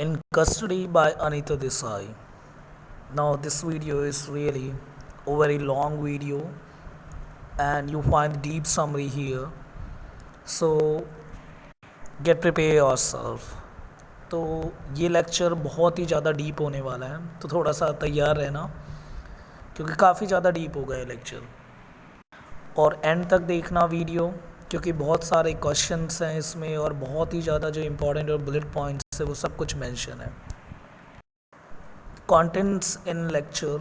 In Custody by Anita Desai. Now, this video is really a very long video, and you find deep summary here. So, get prepare yourself. तो ये lecture बहुत ही ज़्यादा deep होने वाला है, तो थोड़ा सा तैयार रहना क्योंकि काफ़ी ज़्यादा डीप होगा ये लेक्चर। और एंड तक देखना वीडियो क्योंकि बहुत सारे क्वेश्चंस हैं इसमें और बहुत ही ज़्यादा जो इम्पोर्टेंट और बुलेट पॉइंट्स है वो सब कुछ मेंशन है। कंटेंट्स इन लेक्चर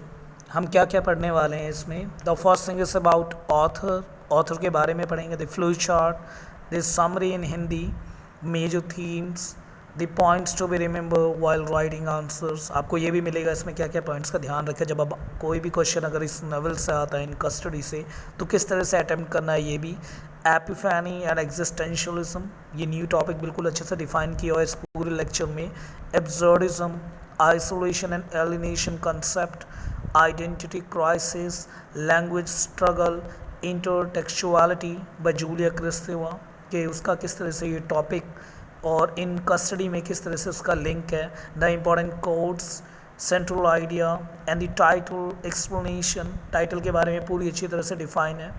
हम क्या क्या पढ़ने वाले हैं इसमें। The first thing is about author के बारे में पढ़ेंगे। The flow chart, the summary in Hindi, major themes, the points to be remember while writing answers. आपको ये भी मिलेगा इसमें क्या क्या पॉइंट्स का ध्यान रखें जब अब कोई भी क्वेश्चन अगर इस नॉवेल से आता है इन कस्टडी से तो किस तरह से अटेम्प्ट करना है। ये भी एपिफैनी एंड एग्जिस्टेंशियलिज्म, ये न्यू टॉपिक बिल्कुल अच्छे से डिफाइन किया हुआ है इस पूरे लेक्चर में। Absurdism, isolation and alienation concept, identity crisis, language struggle, intertextuality by Julia Kristeva कि उसका किस तरह से ये टॉपिक और इन कस्टडी में किस तरह से उसका लिंक है। The important codes, central idea and the title explanation, title के बारे में पूरी अच्छी तरह से डिफाइन है।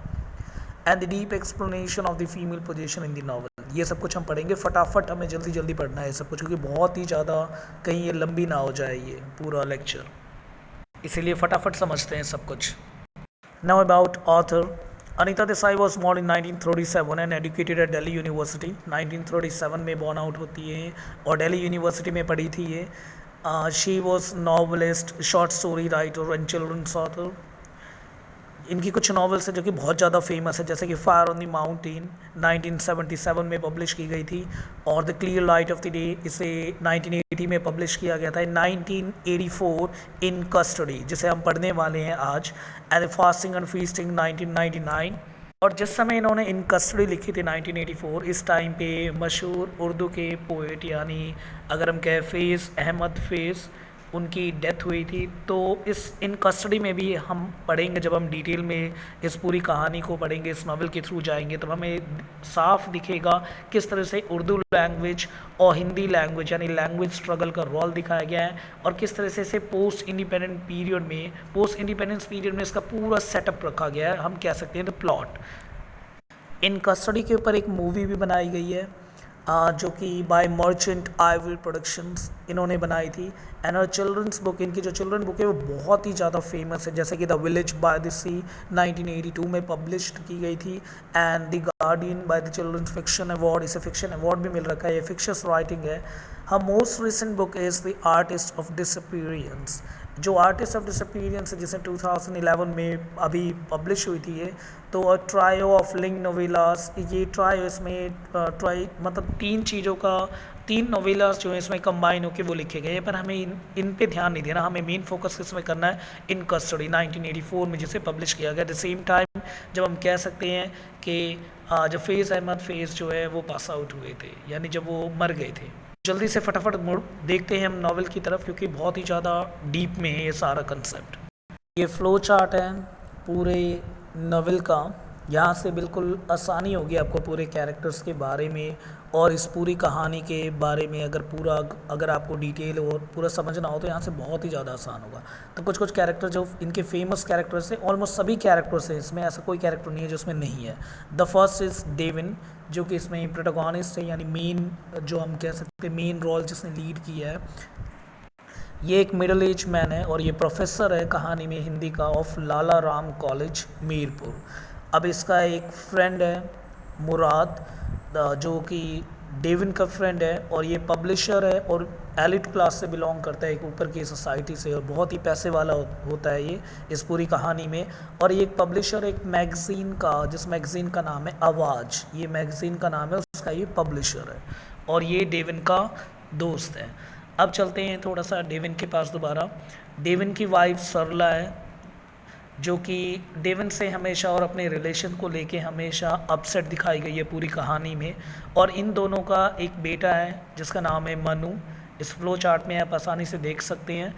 And the deep explanation of the female position in the novel, ये सब कुछ हम पढ़ेंगे। फटाफट हमें जल्दी जल्दी पढ़ना है सब कुछ क्योंकि बहुत ही ज़्यादा कहीं ये लंबी ना हो जाए ये पूरा लेक्चर, इसीलिए फटाफट समझते हैं सब कुछ। Now about author. Anita Desai was born in 1937 and educated eight Delhi university. 1937 में बॉर्न आउट होती है और दिल्ली यूनिवर्सिटी में पढ़ी थी ये। She was novelist, short story writer and children's author. इनकी कुछ नॉवेल्स हैं जो कि बहुत ज़्यादा फेमस है, जैसे कि फायर ऑन द माउंटेन 1977 में पब्लिश की गई थी और the clear light of the day इसे 1980 में पब्लिश किया गया था। 1984 इन कस्टडी जिसे हम पढ़ने वाले हैं आज, एंड फास्टिंग एंड फीस्टिंग 1999। और जिस समय इन्होंने इन कस्टडी लिखी थी 1984, इस टाइम पे मशहूर उर्दू के पोएट यानी अगर हम कहें फैज़ अहमद फैज़, उनकी डेथ हुई थी। तो इस इन कस्टडी में भी हम पढ़ेंगे, जब हम डिटेल में इस पूरी कहानी को पढ़ेंगे, इस नावल के थ्रू जाएंगे, तब हमें साफ दिखेगा किस तरह से उर्दू लैंग्वेज और हिंदी लैंग्वेज यानी लैंग्वेज स्ट्रगल का रोल दिखाया गया है और किस तरह से इसे पोस्ट इंडिपेंडेंस पीरियड में इसका पूरा सेटअप रखा गया है, हम कह सकते हैं द प्लॉट। इन कस्टडी के ऊपर एक मूवी भी बनाई गई है जो कि बाय मर्चेंट आइवरी प्रोडक्शंस इन्होंने बनाई थी। एंड चिल्ड्रंस बुक, इनकी जो चिल्ड्रन बुक है वो बहुत ही ज़्यादा फेमस है, जैसे कि the village by the sea 1982 में पब्लिश्ड की गई थी। And the Guardian by the children's fiction award, इसे फिक्शन अवार्ड भी मिल रखा है, ये फिक्शस राइटिंग है। Her most recent book is the artist of disappearance, जो आर्टिस्ट ऑफ डिसअपीयरेंस है जिसे 2011 में अभी पब्लिश हुई थी ये। तो ट्रायो ऑफ लिंग नोवेलास, ये ट्रायो इसमें ट्राई मतलब तीन नोवेलास जो है इसमें कंबाइन होकर वो लिखे गए हैं, पर हमें इन पे ध्यान नहीं देना, हमें मेन फोकस किसमें करना है, इन कस्टडी 1984 में जिसे पब्लिश किया गया। द सेम टाइम जब हम कह सकते हैं कि जब फैज़ अहमद फैज़ जो है वो पास आउट हुए थे, यानी जब वो मर गए थे। जल्दी से फटाफट मुड़ देखते हैं हम नॉवल की तरफ क्योंकि बहुत ही ज़्यादा डीप में है ये सारा कंसेप्ट। ये फ्लो चार्ट है पूरे नॉवल का, यहाँ से बिल्कुल आसानी होगी आपको पूरे कैरेक्टर्स के बारे में और इस पूरी कहानी के बारे में अगर आपको डिटेल और पूरा समझना हो तो यहाँ से बहुत ही ज़्यादा आसान होगा। तो कुछ कैरेक्टर जो इनके फेमस कैरेक्टर्स हैं, ऑलमोस्ट सभी कैरेक्टर्स हैं इसमें, ऐसा कोई कैरेक्टर नहीं है जो इसमें नहीं है। द फर्स्ट इज़ डेविन जो कि इसमें प्रोटोगोनिस्ट है, यानी मेन जो हम कह सकते हैं मेन रोल जिसने लीड किया है। ये एक मिडिल एज मैन है और ये प्रोफेसर है कहानी में हिंदी का of Lala Ram college Mirpur. अब इसका एक फ्रेंड है मुराद जो कि डेविन का फ्रेंड है और ये पब्लिशर है और एलिट क्लास से बिलोंग करता है, एक ऊपर की सोसाइटी से, और बहुत ही पैसे वाला होता है ये इस पूरी कहानी में। और ये एक पब्लिशर एक मैगज़ीन का, जिस मैगज़ीन का नाम है आवाज़, ये मैगज़ीन का नाम है, उसका ये पब्लिशर है और ये डेविन का दोस्त है। अब चलते हैं थोड़ा सा डेविन के पास दोबारा। डेविन की वाइफ सरला है जो कि डेविन से हमेशा और अपने रिलेशन को लेके हमेशा अपसेट दिखाई गई है पूरी कहानी में। और इन दोनों का एक बेटा है जिसका नाम है मनु, इस फ्लो चार्ट में आप आसानी से देख सकते हैं।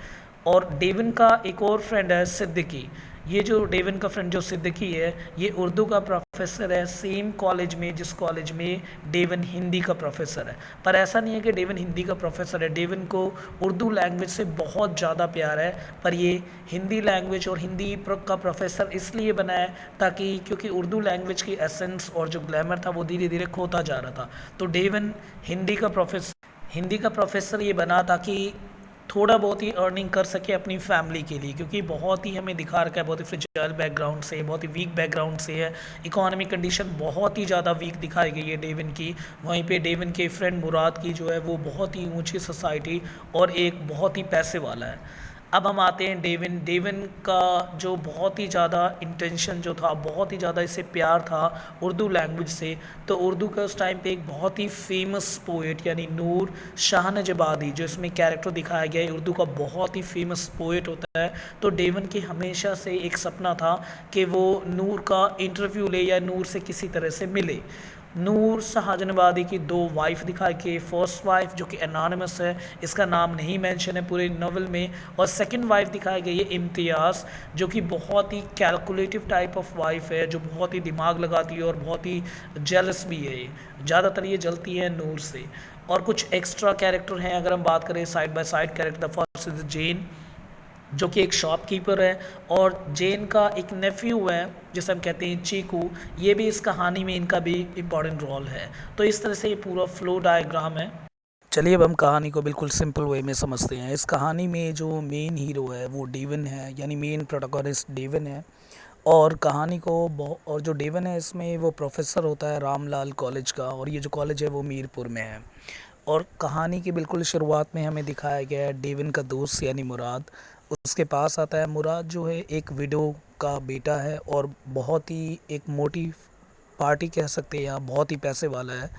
और डेविन का एक और फ्रेंड है सिद्दीकी, ये जो डेवन का फ्रेंड जो सिद्दीकी है, ये उर्दू का प्रोफेसर है सेम कॉलेज में जिस कॉलेज में डेवन हिंदी का प्रोफेसर है। पर ऐसा नहीं है कि डेवन हिंदी का प्रोफेसर है, डेवन को उर्दू लैंग्वेज से बहुत ज़्यादा प्यार है, पर ये हिंदी लैंग्वेज और हिंदी का प्रोफेसर इसलिए बना है ताकि क्योंकि उर्दू लैंग्वेज की एसेंस और जो ग्लैमर था वो धीरे धीरे खोता जा रहा था। तो डेवन हिंदी का प्रोफेसर ये बना ताकि थोड़ा बहुत ही अर्निंग कर सके अपनी फैमिली के लिए, क्योंकि बहुत ही हमें दिखा रखा है बहुत ही फ्रिजाइल बैकग्राउंड से, बहुत ही वीक बैकग्राउंड से है, इकोनॉमिक कंडीशन बहुत ही ज़्यादा वीक दिखाई गई है डेवन की। वहीं पे डेवन के फ्रेंड मुराद की जो है वो बहुत ही ऊंची सोसाइटी और एक बहुत ही पैसे वाला है। अब हम आते हैं डेवन का जो बहुत ही ज़्यादा इंटेंशन जो था, बहुत ही ज़्यादा इसे प्यार था उर्दू लैंग्वेज से। तो उर्दू का उस टाइम पे एक बहुत ही फेमस पोएट यानी नूर शाह नजबादी जो इसमें कैरेक्टर दिखाया गया है, उर्दू का बहुत ही फेमस पोएट होता है। तो डेवन के हमेशा से एक सपना था कि वो नूर का इंटरव्यू ले या नूर से किसी तरह से मिले। नूर शाहजनबादी की दो वाइफ दिखाई कि फर्स्ट वाइफ जो कि एनॉनिमस है, इसका नाम नहीं मेंशन है पूरे नॉवल में, और सेकंड वाइफ दिखाई गई है इम्तियाज़ जो कि बहुत ही कैलकुलेटिव टाइप ऑफ वाइफ है, जो बहुत ही दिमाग लगाती है और बहुत ही जेलस भी है। ये ज़्यादातर ये जलती है नूर से। और कुछ एक्स्ट्रा कैरेक्टर हैं अगर हम बात करें side by side character. The first is Jane जो कि एक शॉपकीपर है, और जेन का एक नेफ्यू है जिसे हम कहते हैं चीकू, ये भी इस कहानी में इनका भी इम्पॉर्टेंट रोल है। तो इस तरह से ये पूरा फ्लो डायग्राम है। चलिए अब हम कहानी को बिल्कुल सिंपल वे में समझते हैं। इस कहानी में जो मेन हीरो है वो डेवन है, यानी मेन प्रोटोगोनिस्ट डेवन है। और कहानी को और जो डेवन है इसमें वो प्रोफेसर होता है रामलाल कॉलेज का, और ये जो कॉलेज है वो मीरपुर में है। और कहानी की बिल्कुल शुरुआत में हमें दिखाया गया है डेवन का दोस्त यानी मुराद उसके पास आता है। मुराद जो है एक विडो का बेटा है और बहुत ही एक मोटी पार्टी कह सकते हैं या बहुत ही पैसे वाला है।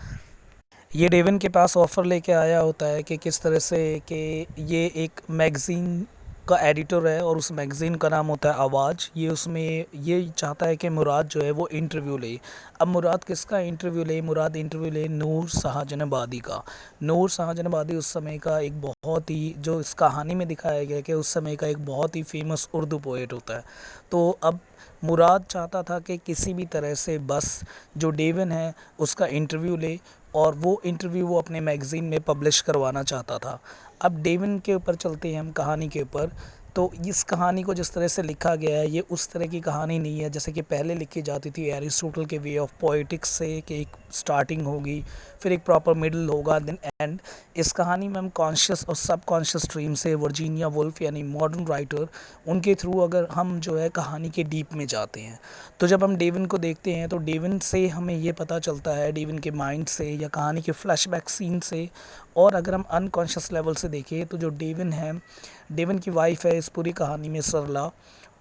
ये डेवन के पास ऑफ़र लेके आया होता है कि किस तरह से कि ये एक मैगज़ीन का एडिटर है और उस मैगज़ीन का नाम होता है आवाज़। ये उसमें ये चाहता है कि मुराद जो है वो इंटरव्यू ले। अब मुराद किसका इंटरव्यू ले? मुराद इंटरव्यू ले नूर शाहजहां आबादी का। नूर शाहजहां आबादी उस समय का एक बहुत ही, जो इस कहानी में दिखाया गया कि उस समय का एक बहुत ही फेमस उर्दू पोएट होता है। तो अब मुराद चाहता था कि किसी भी तरह से बस जो डेवन है उसका इंटरव्यू ले, और वो इंटरव्यू वो अपने मैगज़ीन में पब्लिश करवाना चाहता था। अब डेवन के ऊपर चलते हैं हम कहानी के ऊपर। तो इस कहानी को जिस तरह से लिखा गया है ये उस तरह की कहानी नहीं है जैसे कि पहले लिखी जाती थी एरिस्टोटल के वे ऑफ पोएटिक्स से, कि एक स्टार्टिंग होगी फिर एक प्रॉपर मिडल होगा देन एंड। इस कहानी में हम कॉन्शियस और सब कॉन्शियस स्ट्रीम से वर्जीनिया वुल्फ यानी मॉडर्न राइटर, उनके थ्रू अगर हम जो है कहानी के डीप में जाते हैं, तो जब हम डेवन को देखते हैं तो डेवन से हमें ये पता चलता है, डेवन के माइंड से या कहानी के फ्लैशबैक सीन से। और अगर हम अनकॉन्शियस लेवल से देखें तो जो डेवन है, डेवन की वाइफ है इस पूरी कहानी में सरला,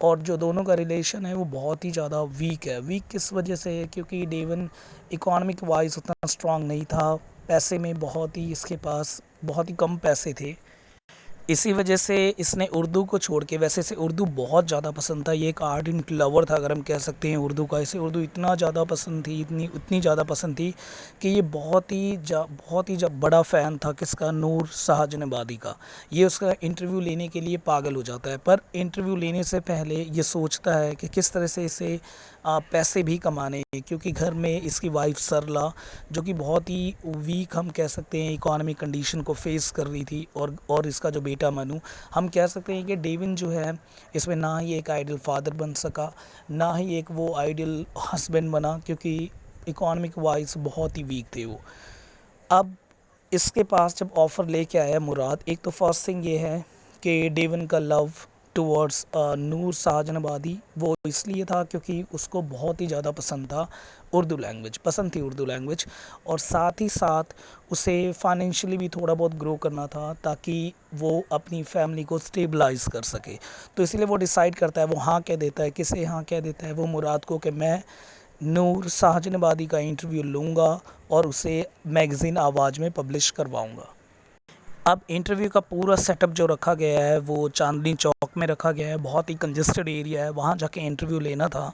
और जो दोनों का रिलेशन है वो बहुत ही ज़्यादा वीक है। वीक किस वजह से है? क्योंकि डेवन इकोनॉमिक वाइज उतना स्ट्रांग नहीं था, पैसे में बहुत ही इसके पास बहुत ही कम पैसे थे। इसी वजह से इसने उर्दू को छोड़ के, वैसे इसे उर्दू बहुत ज़्यादा पसंद था, ये एक आर्डेंट लवर था अगर हम कह सकते हैं उर्दू का। इसे उर्दू इतना ज़्यादा पसंद थी, इतनी ज़्यादा पसंद थी कि ये बहुत ही बड़ा फ़ैन था किसका? नूर शाहजहां आबादी का। ये उसका इंटरव्यू लेने के लिए पागल हो जाता है, पर इंटरव्यू लेने से पहले ये सोचता है कि किस तरह से इसे पैसे भी कमाने, क्योंकि घर में इसकी वाइफ सरला जो कि बहुत ही वीक हम कह सकते हैं इकोनॉमिक कंडीशन को फेस कर रही थी, और इसका जो बेटा मनु, हम कह सकते हैं कि डेवन जो है इसमें ना ही एक आइडियल फादर बन सका, ना ही एक वो आइडियल हस्बैंड बना, क्योंकि इकोनॉमिक वाइज बहुत ही वीक थे वो। अब इसके पास जब ऑफ़र लेके आया मुराद, एक तो फर्स्ट थिंग ये है कि डेवन का लव टुवर्ड्स नूर शाहजहां आबादी वो इसलिए था क्योंकि उसको बहुत ही ज़्यादा पसंद थी उर्दू लैंग्वेज, और साथ ही साथ उसे फाइनेंशियली भी थोड़ा बहुत ग्रो करना था ताकि वो अपनी फैमिली को स्टेबलाइज़ कर सके। तो इसलिए वो डिसाइड करता है, वो हाँ कह देता है। किसे हाँ कह देता है? वो मुराद को, कि मैं नूर शाहजहां आबादी का इंटरव्यू लूँगा और उसे मैगज़ीन आवाज़ में पब्लिश करवाऊँगा। अब इंटरव्यू का पूरा सेटअप जो रखा गया है वो चांदनी चौक में रखा गया है, बहुत ही कंजेस्टेड एरिया है, वहाँ जाके इंटरव्यू लेना था।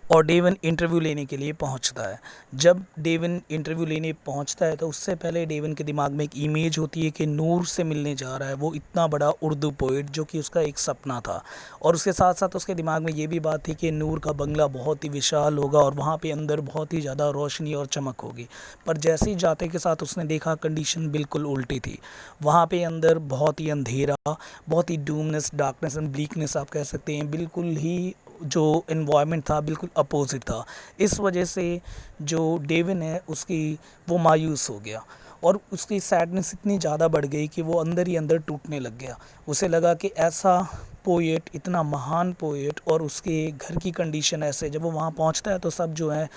और डेवन इंटरव्यू लेने के लिए पहुंचता है। जब डेवन इंटरव्यू लेने पहुंचता है तो उससे पहले डेवन के दिमाग में एक इमेज होती है कि नूर से मिलने जा रहा है वो इतना बड़ा उर्दू पोइट, जो कि उसका एक सपना था। और उसके साथ साथ उसके दिमाग में ये भी बात थी कि नूर का बंगला बहुत ही विशाल होगा और वहाँ पे अंदर बहुत ही ज़्यादा रोशनी और चमक होगी। पर जैसे ही जाते के साथ उसने देखा, कंडीशन बिल्कुल उल्टी थी। वहाँ पे अंदर बहुत ही अंधेरा, बहुत ही डूमनेस, डार्कनेस एंड ब्लीकनेस आप कह सकते हैं, बिल्कुल ही जो इन्वायरमेंट था बिल्कुल अपोजिट था। इस वजह से जो डेविन है उसकी वो मायूस हो गया और उसकी सैडनेस इतनी ज़्यादा बढ़ गई कि वो अंदर ही अंदर टूटने लग गया। उसे लगा कि ऐसा पोएट, इतना महान पोएट, और उसके घर की कंडीशन ऐसे, जब वो वहाँ पहुँचता है तो सब जो है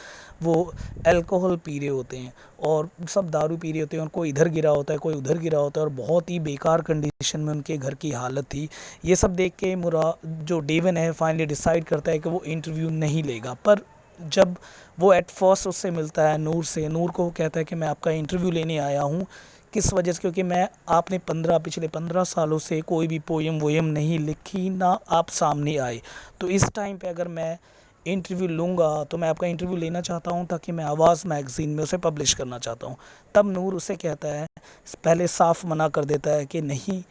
वो अल्कोहल पी रहे होते हैं और सब दारू पी रहे होते हैं और कोई इधर गिरा होता है, कोई उधर गिरा होता है और बहुत ही बेकार कंडीशन में उनके घर की हालत थी। ये सब देख के जो डेवन है फाइनली डिसाइड करता है कि वो इंटरव्यू नहीं लेगा। पर जब वो एट फर्स्ट उससे मिलता है नूर से, नूर को कहता है कि मैं आपका इंटरव्यू लेने आया हूँ। किस वजह से? क्योंकि मैं आपने पिछले 15 सालों से कोई भी पोएम वोएम नहीं लिखी, ना आप सामने आए। तो इस टाइम पे अगर मैं इंटरव्यू लूँगा तो मैं आपका इंटरव्यू लेना चाहता हूँ ताकि मैं आवाज़ मैगज़ीन में उसे पब्लिश करना चाहता हूँ। तब नूर उसे कहता है, पहले साफ मना कर देता है कि नहीं,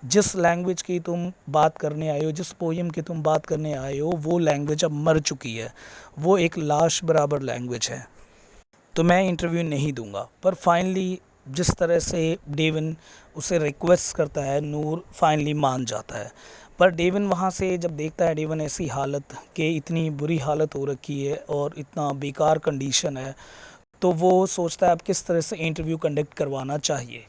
जिस लैंग्वेज की तुम बात करने आए हो, जिस पोएम की तुम बात करने आए हो, वो लैंग्वेज अब मर चुकी है, वो एक लाश बराबर लैंग्वेज है, तो मैं इंटरव्यू नहीं दूंगा। पर फाइनली जिस तरह से डेविन उसे रिक्वेस्ट करता है, नूर फाइनली मान जाता है। पर डेविन वहाँ से जब देखता है डेविन ऐसी हालत कि इतनी बुरी हालत हो रखी है और इतना बेकार कंडीशन है, तो वो सोचता है अब किस तरह से इंटरव्यू कंडक्ट करवाना चाहिए।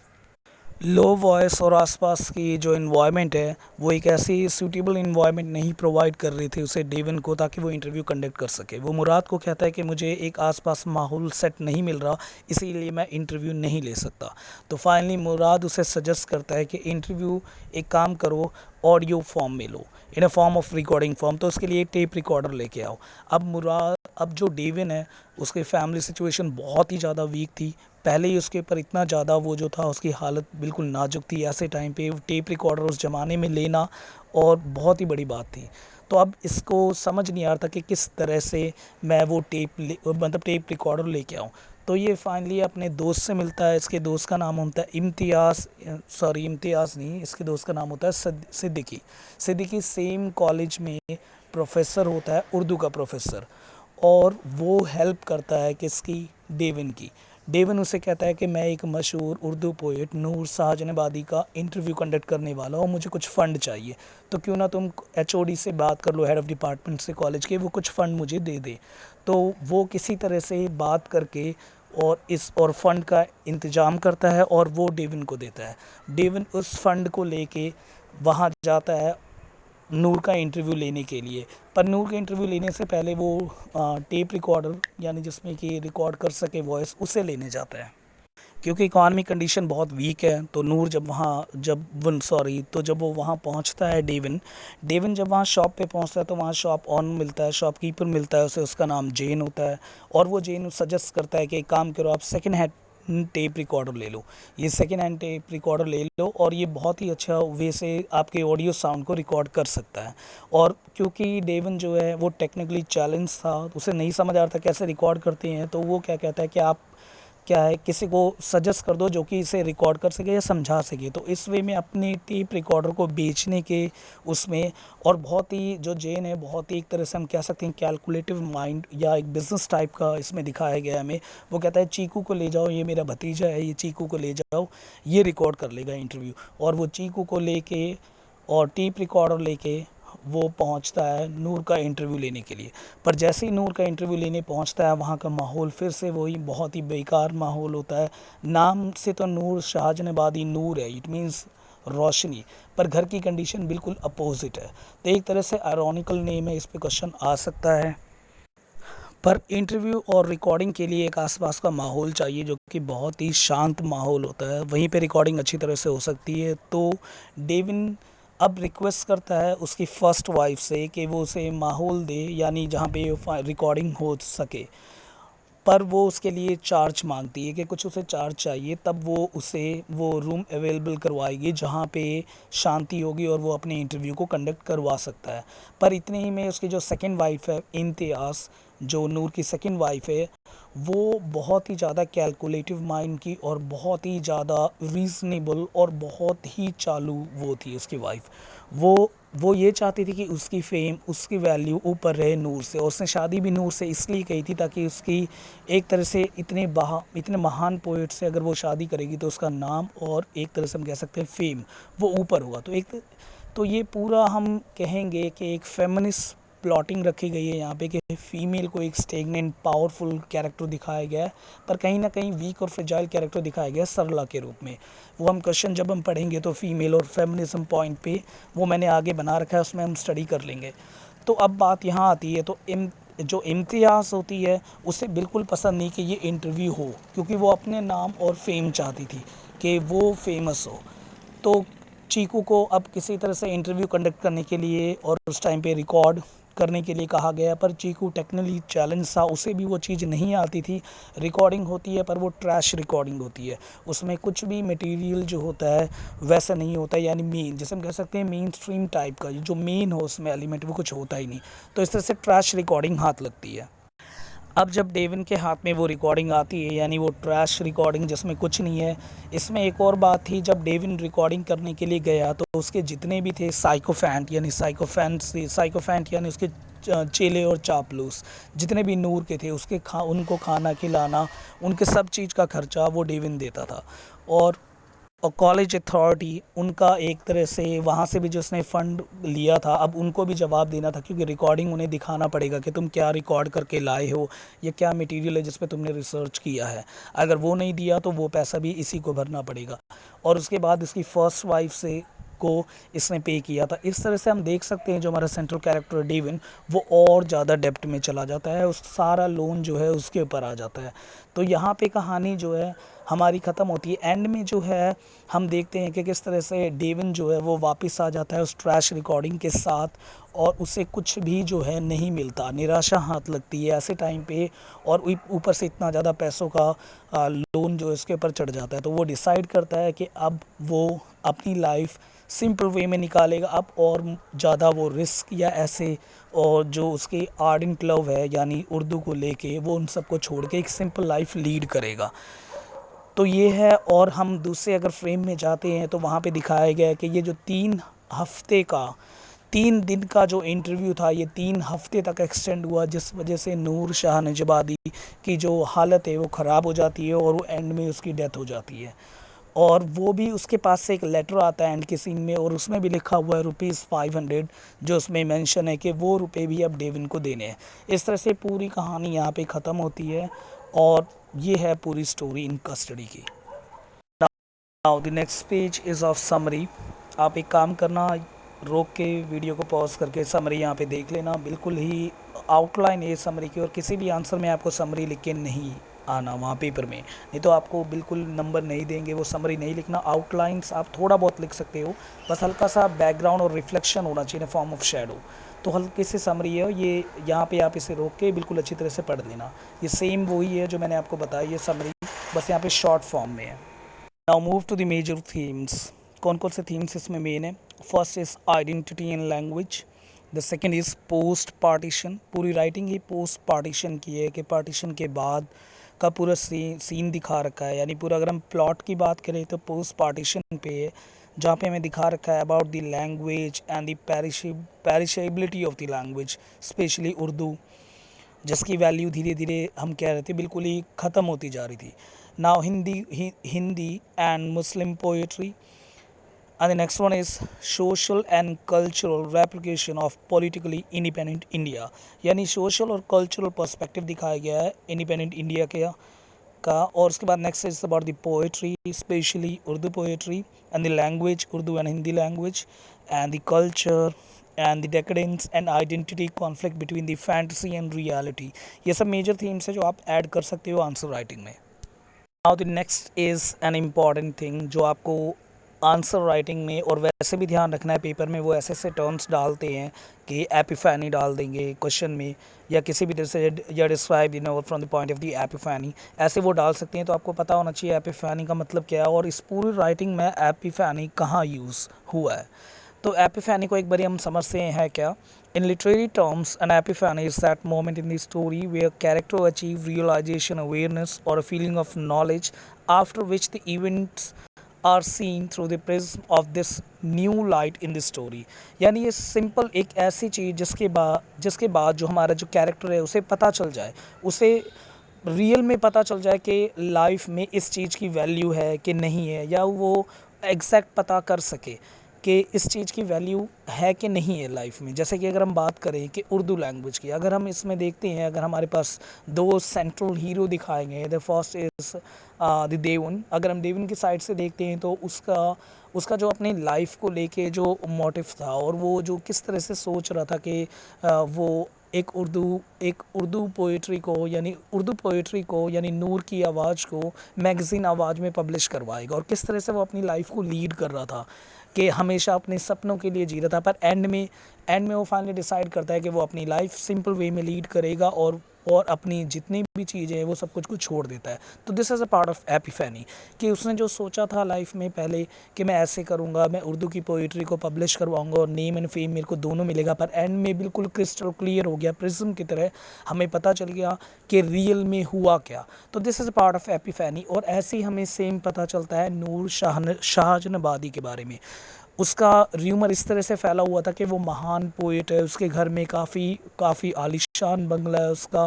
लो वॉइस और आसपास की जो इन्वायरमेंट है वो एक ऐसी सूटेबल इन्वायरमेंट नहीं प्रोवाइड कर रही थी उसे, डेविन को, ताकि वो इंटरव्यू कंडक्ट कर सके। वो मुराद को कहता है कि मुझे एक आसपास माहौल सेट नहीं मिल रहा, इसीलिए मैं इंटरव्यू नहीं ले सकता। तो फाइनली मुराद उसे सजेस्ट करता है कि इंटरव्यू एक काम करो, ऑडियो फॉर्म में लो, in a form of recording form. तो उसके लिए टेप रिकॉर्डर लेके आओ। अब जो डेविन है उसकी फैमिली सिचुएशन बहुत ही ज़्यादा वीक थी। पहले ही उसके ऊपर इतना ज़्यादा वो जो था, उसकी हालत बिल्कुल नाजुक थी। ऐसे टाइम पे टेप रिकॉर्डर उस ज़माने में लेना और बहुत ही बड़ी बात थी। तो अब इसको समझ नहीं आ रहा था कि किस तरह से मैं वो टेप रिकॉर्डर लेके आऊँ। तो ये फाइनली अपने दोस्त से मिलता है। इसके दोस्त का नाम होता है इम्तियाज़ नहीं, इसके दोस्त का नाम होता है सिद्दीकी। सिद्दीकी सेम कॉलेज में प्रोफेसर होता है, उर्दू का प्रोफेसर, और वो हेल्प करता है किसकी? डेविन की। डेविन उसे कहता है कि मैं एक मशहूर उर्दू पोएट नूर शाहजहानाबादी का इंटरव्यू कंडक्ट करने वाला हूँ, मुझे कुछ फ़ंड चाहिए, तो क्यों ना तुम एचओडी से बात कर लो, हेड ऑफ़ डिपार्टमेंट से कॉलेज के, वो कुछ फ़ंड मुझे दे दे। तो वो किसी तरह से बात करके और फ़ंड का इंतज़ाम करता है और वो डेविन को देता है। डेविन उस फ़ंड को लेके वहाँ जाता है नूर का इंटरव्यू लेने के लिए। पर नूर के इंटरव्यू लेने से पहले वो टेप रिकॉर्डर, यानी जिसमें कि रिकॉर्ड कर सके वॉइस, उसे लेने जाता है। क्योंकि इकॉनमी कंडीशन बहुत वीक है, तो नूर जब वो वहाँ पहुँचता है, डेविन जब वहाँ शॉप पे पहुँचता है तो वहाँ शॉप ऑन मिलता है, शॉपकीपर मिलता है उसे, उसका नाम जेन होता है। और वो जेन सजेस्ट करता है कि एक काम करो, आप सेकंड हैंड टेप रिकॉर्डर ले लो, ये सेकंड हैंड टेप रिकॉर्डर ले लो, और ये बहुत ही अच्छा वे से आपके ऑडियो साउंड को रिकॉर्ड कर सकता है। और क्योंकि डेविन जो है वो टेक्निकली चैलेंज था, उसे नहीं समझ आ रहा था कैसे रिकॉर्ड करते हैं, तो वो क्या कहता है कि आप क्या है, किसी को सजेस्ट कर दो जो कि इसे रिकॉर्ड कर सके या समझा सके। तो इस वे में अपने टेप रिकॉर्डर को बेचने के उसमें, और बहुत ही जो जेन है बहुत ही एक तरह से हम कह सकते हैं कैलकुलेटिव माइंड या एक बिज़नेस टाइप का इसमें दिखाया गया है हमें। वो कहता है चीकू को ले जाओ, ये मेरा भतीजा है, ये चीकू को ले जाओ, ये रिकॉर्ड कर लेगा इंटरव्यू। और वो चीकू को लेके और टेप रिकॉर्डर लेके वो पहुंचता है नूर का इंटरव्यू लेने के लिए। पर जैसे ही नूर का इंटरव्यू लेने पहुंचता है, वहाँ का माहौल फिर से वही बहुत ही बेकार माहौल होता है। नाम से तो नूर शाहजहानाबादी नूर है, इट मीन्स रोशनी, पर घर की कंडीशन बिल्कुल अपोजिट है। तो एक तरह से आयरॉनिकल नेम है, इस पे क्वेश्चन आ सकता है। पर इंटरव्यू और रिकॉर्डिंग के लिए एक आसपास का माहौल चाहिए जो कि बहुत ही शांत माहौल होता है, वहीं पे रिकॉर्डिंग अच्छी तरह से हो सकती है। तो डेविन अब रिक्वेस्ट करता है उसकी फ़र्स्ट वाइफ से कि वो उसे माहौल दे, यानी जहाँ पे रिकॉर्डिंग हो सके। पर वो उसके लिए चार्ज मांगती है कि कुछ उसे चार्ज चाहिए, तब वो उसे वो रूम अवेलेबल करवाएगी जहाँ पे शांति होगी और वो अपने इंटरव्यू को कंडक्ट करवा सकता है। पर इतने ही में उसकी जो सेकंड वाइफ है इम्तियाज़, जो नूर की सेकंड वाइफ है, वो बहुत ही ज़्यादा कैलकुलेटिव माइंड की और बहुत ही ज़्यादा रीज़नेबल और बहुत ही चालू वो थी उसकी वाइफ। वो ये चाहती थी कि उसकी फ़ेम, उसकी वैल्यू ऊपर रहे नूर से, और उसने शादी भी नूर से इसलिए की थी ताकि उसकी एक तरह से इतने महान पोएट से अगर वो शादी करेगी तो उसका नाम और एक तरह से हम कह सकते हैं फ़ेम वो ऊपर होगा। तो ये पूरा हम कहेंगे कि एक फेमिनिस्ट प्लॉटिंग रखी गई है यहाँ पे कि फ़ीमेल को एक स्टेगनेंट पावरफुल कैरेक्टर दिखाया गया है, पर कहीं ना कहीं वीक और फ्रेजाइल कैरेक्टर दिखाया गया है सरला के रूप में। वो हम क्वेश्चन जब हम पढ़ेंगे तो फ़ीमेल और फेमिनिज्म पॉइंट पे वो मैंने आगे बना रखा है, उसमें हम स्टडी कर लेंगे। तो अब बात यहाँ आती है, तो जो इम्तियाज़ होती है उसे बिल्कुल पसंद नहीं कि ये इंटरव्यू हो, क्योंकि वो अपने नाम और फेम चाहती थी कि वो फेमस हो। तो चीकू को अब किसी तरह से इंटरव्यू कंडक्ट करने के लिए और उस टाइम पे रिकॉर्ड करने के लिए कहा गया, पर चीकू टेक्निकली चैलेंज था, उसे भी वो चीज़ नहीं आती थी। रिकॉर्डिंग होती है पर वो ट्रैश रिकॉर्डिंग होती है, उसमें कुछ भी मटेरियल जो होता है वैसा नहीं होता है, यानी मेन जैसे हम कह सकते हैं मेन स्ट्रीम टाइप का जो मेन हो उसमें एलिमेंट वो कुछ होता ही नहीं। तो इस तरह से ट्रैश रिकॉर्डिंग हाथ लगती है। अब जब डेविन के हाथ में वो रिकॉर्डिंग आती है, यानी वो ट्रैश रिकॉर्डिंग जिसमें कुछ नहीं है। इसमें एक और बात थी, जब डेविन रिकॉर्डिंग करने के लिए गया तो उसके जितने भी थे साइकोफैंट यानी उसके चेले और चापलूस जितने भी नूर के थे उसके उनको खाना खिलाना, उनके सब चीज़ का खर्चा वो डेविन देता था। और कॉलेज अथॉरिटी उनका एक तरह से वहाँ से भी जो उसने फ़ंड लिया था अब उनको भी जवाब देना था, क्योंकि रिकॉर्डिंग उन्हें दिखाना पड़ेगा कि तुम क्या रिकॉर्ड करके लाए हो, ये क्या मटेरियल है जिस पे तुमने रिसर्च किया है। अगर वो नहीं दिया तो वो पैसा भी इसी को भरना पड़ेगा। और उसके बाद इसकी फ़र्स्ट वाइफ से को इसने पे किया था। इस तरह से हम देख सकते हैं जो हमारा सेंट्रल कैरेक्टर डेविन वो और ज़्यादा डेप्थ में चला जाता है, उस सारा लोन जो है उसके ऊपर आ जाता है। तो यहाँ पे कहानी जो है हमारी ख़त्म होती है। एंड में जो है हम देखते हैं कि किस तरह से डेविन जो है वो वापस आ जाता है उस ट्रैश रिकॉर्डिंग के साथ, और उसे कुछ भी जो है नहीं मिलता, निराशा हाथ लगती है ऐसे टाइम पे, और ऊपर से इतना ज़्यादा पैसों का लोन जो इसके ऊपर चढ़ जाता है। तो वो डिसाइड करता है कि अब वो अपनी लाइफ सिंपल वे में निकालेगा, अब और ज़्यादा वो रिस्क या ऐसे, और जो उसकी आर्डेंट लव है यानी उर्दू को लेके, वो उन सबको छोड़ के एक सिंपल लाइफ लीड करेगा। तो ये है। और हम दूसरे अगर फ्रेम में जाते हैं तो वहाँ पे दिखाया गया है कि ये जो 3 दिन का जो इंटरव्यू था ये 3 हफ्ते तक एक्सटेंड हुआ, जिस वजह से नूर शाह नजबादी की जो हालत है वो ख़राब हो जाती है और वो एंड में उसकी डेथ हो जाती है। और वो भी उसके पास से एक लेटर आता है एंड की सीन में, और उसमें भी लिखा हुआ है ₹500, जो उसमें मेंशन है कि वो रुपए भी अब डेविन को देने हैं। इस तरह से पूरी कहानी यहाँ पे ख़त्म होती है, और ये है पूरी स्टोरी इन कस्टडी की। Now the next page is of summary. आप एक काम करना, रोक के वीडियो को पॉज करके समरी यहाँ पे देख लेना, बिल्कुल ही आउटलाइन है समरी की, और किसी भी आंसर में आपको समरी लिख के नहीं आना वहाँ पेपर में, नहीं तो आपको बिल्कुल नंबर नहीं देंगे। वो समरी नहीं लिखना, आउटलाइंस आप थोड़ा बहुत लिख सकते हो, बस हल्का सा बैकग्राउंड और रिफ्लेक्शन होना चाहिए फॉर्म ऑफ शेडो। तो हल्की सी समरी है ये, यहाँ पे आप इसे रोक के बिल्कुल अच्छी तरह से पढ़ लेना। ये सेम वही है जो मैंने आपको बताया, ये समरी बस यहाँ पे शॉर्ट फॉर्म में है। Now move to the major themes. कौन कौन से थीम्स इसमें मेन है? First is identity and language, the second is post partition. पूरी राइटिंग ही पोस्ट पार्टीशन की है कि पार्टीशन के बाद का पूरा सीन दिखा रखा है, यानी पूरा अगर हम प्लॉट की बात करें तो पोस्ट पार्टीशन पे है, जहाँ पे हमें दिखा रखा है about the language and the perishability of the language, specially Urdu, जिसकी वैल्यू धीरे धीरे हम कह रहे थे बिल्कुल ही ख़त्म होती जा रही थी। Now Hindi and Muslim poetry, and the next one is social and cultural replication of politically independent India, यानी सोशल और कल्चरल पर्सपेक्टिव दिखाया गया है इंडिपेंडेंट इंडिया का। और उसके बाद next is about the poetry, specially Urdu poetry, and the language Urdu and Hindi language, and the culture and the decadence and identity conflict between the fantasy and reality. ये सब मेजर थीम्स है जो आप ऐड कर सकते हो आंसर राइटिंग में। Now the next is an important thing जो आपको आंसर राइटिंग में, और वैसे भी ध्यान रखना है पेपर में वो ऐसे ऐसे टर्म्स डालते हैं कि एपिफैनी डाल देंगे क्वेश्चन में, या किसी भी तरह से या describe from the point of the epiphany, ऐसे वो डाल सकते हैं। तो आपको पता होना चाहिए एपिफैनी का मतलब क्या है और इस पूरी राइटिंग में एपिफैनी कहाँ यूज़ हुआ है। तो एपिफैनी को एक बारी हम समझते हैं क्या। In literary terms an epiphany is that moment in the story where character achieve realization, awareness और a feeling of knowledge after which the events are seen through the prism of this new light in the story. यानी ये simple एक ऐसी चीज़ जिसके बाद जो हमारा जो कैरेक्टर है उसे पता चल जाए, उसे रियल में पता चल जाए कि लाइफ में इस चीज़ की वैल्यू है कि नहीं है, या वो एग्जैक्ट पता कर सके कि इस चीज़ की वैल्यू है कि नहीं है लाइफ में। जैसे कि अगर हम बात करें कि उर्दू लैंग्वेज की, अगर हम इसमें देखते हैं, अगर हमारे पास दो सेंट्रल हीरो दिखाए गए हैं, द फर्स्ट इज़ द देवन। अगर हम देवन की साइड से देखते हैं तो उसका जो अपनी लाइफ को लेके जो मोटिव था, और वो जो किस तरह से सोच रहा था कि वो एक उर्दू पोइट्री को यानी नूर की आवाज़ को मैगज़ीन आवाज़ में पब्लिश करवाएगा, और किस तरह से वो अपनी लाइफ को लीड कर रहा था कि हमेशा अपने सपनों के लिए जी रहा था। पर एंड में वो फाइनली डिसाइड करता है कि वो अपनी लाइफ सिंपल वे में लीड करेगा, और अपनी जितनी भी चीज़ें हैं वो सब कुछ को छोड़ देता है। तो this is a part of epiphany, कि उसने जो सोचा था लाइफ में पहले कि मैं ऐसे करूँगा, मैं उर्दू की पोइट्री को पब्लिश करवाऊँगा और नेम एंड फेम मेरे को दोनों मिलेगा, पर एंड में बिल्कुल क्रिस्टल क्लियर हो गया, प्रिज्म की तरह हमें पता चल गया कि रियल में हुआ क्या। तो this is a part of epiphany. और ऐसे ही हमें सेम पता चलता है नूर शाहजहानबादी के बारे में। उसका र्यूमर इस तरह से फैला हुआ था कि वो महान पोएट है, उसके घर में काफ़ी आलीशान बंगला है उसका,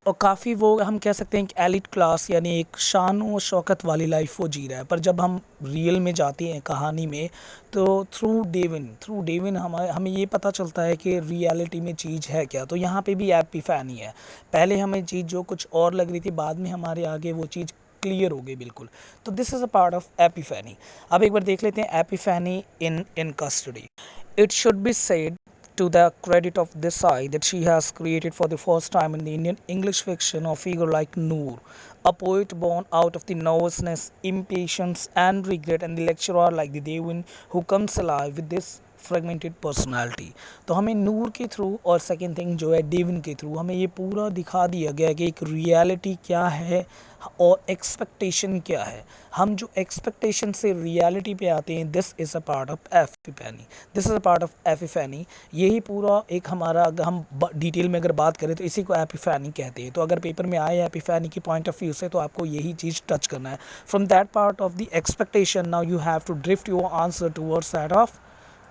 और काफ़ी वो हम कह सकते हैं कि एलिट क्लास यानी एक शान और शौकत वाली लाइफ वो जी रहा है। पर जब हम रियल में जाते हैं कहानी में, तो थ्रू डेविन हमें ये पता चलता है कि रियलिटी में चीज़ है क्या। तो यहाँ पे भी एपिफैनी है। पहले हमें चीज़ जो कुछ और लग रही थी, बाद में हमारे आगे वो चीज़ क्लियर हो गई बिल्कुल। तो this is a part of epiphany. अब एक बार देख लेते हैं epiphany in custody. It should be said to the credit of Desai that she has created for the first time in the Indian English fiction a figure like Noor, a poet born out of the nervousness, impatience and regret, and the lecturer like the Devin who comes alive with this fragmented personality. तो हमें नूर के through और second thing जो है Devine के through हमें ये पूरा दिखा दिया गया कि एक रियलिटी क्या है और एक्सपेक्टेशन क्या है। हम जो एक्सपेक्टेशन से रियलिटी पे आते हैं, this is a part of epiphany. यही पूरा एक हमारा, अगर हम डिटेल में अगर बात करें तो इसी को एपिफैनी कहते हैं। तो अगर पेपर में आए एपिफैनी की पॉइंट ऑफ व्यू से, तो आपको यही चीज़ टच करना है। From that part of the expectation now you have to drift your answer towards that of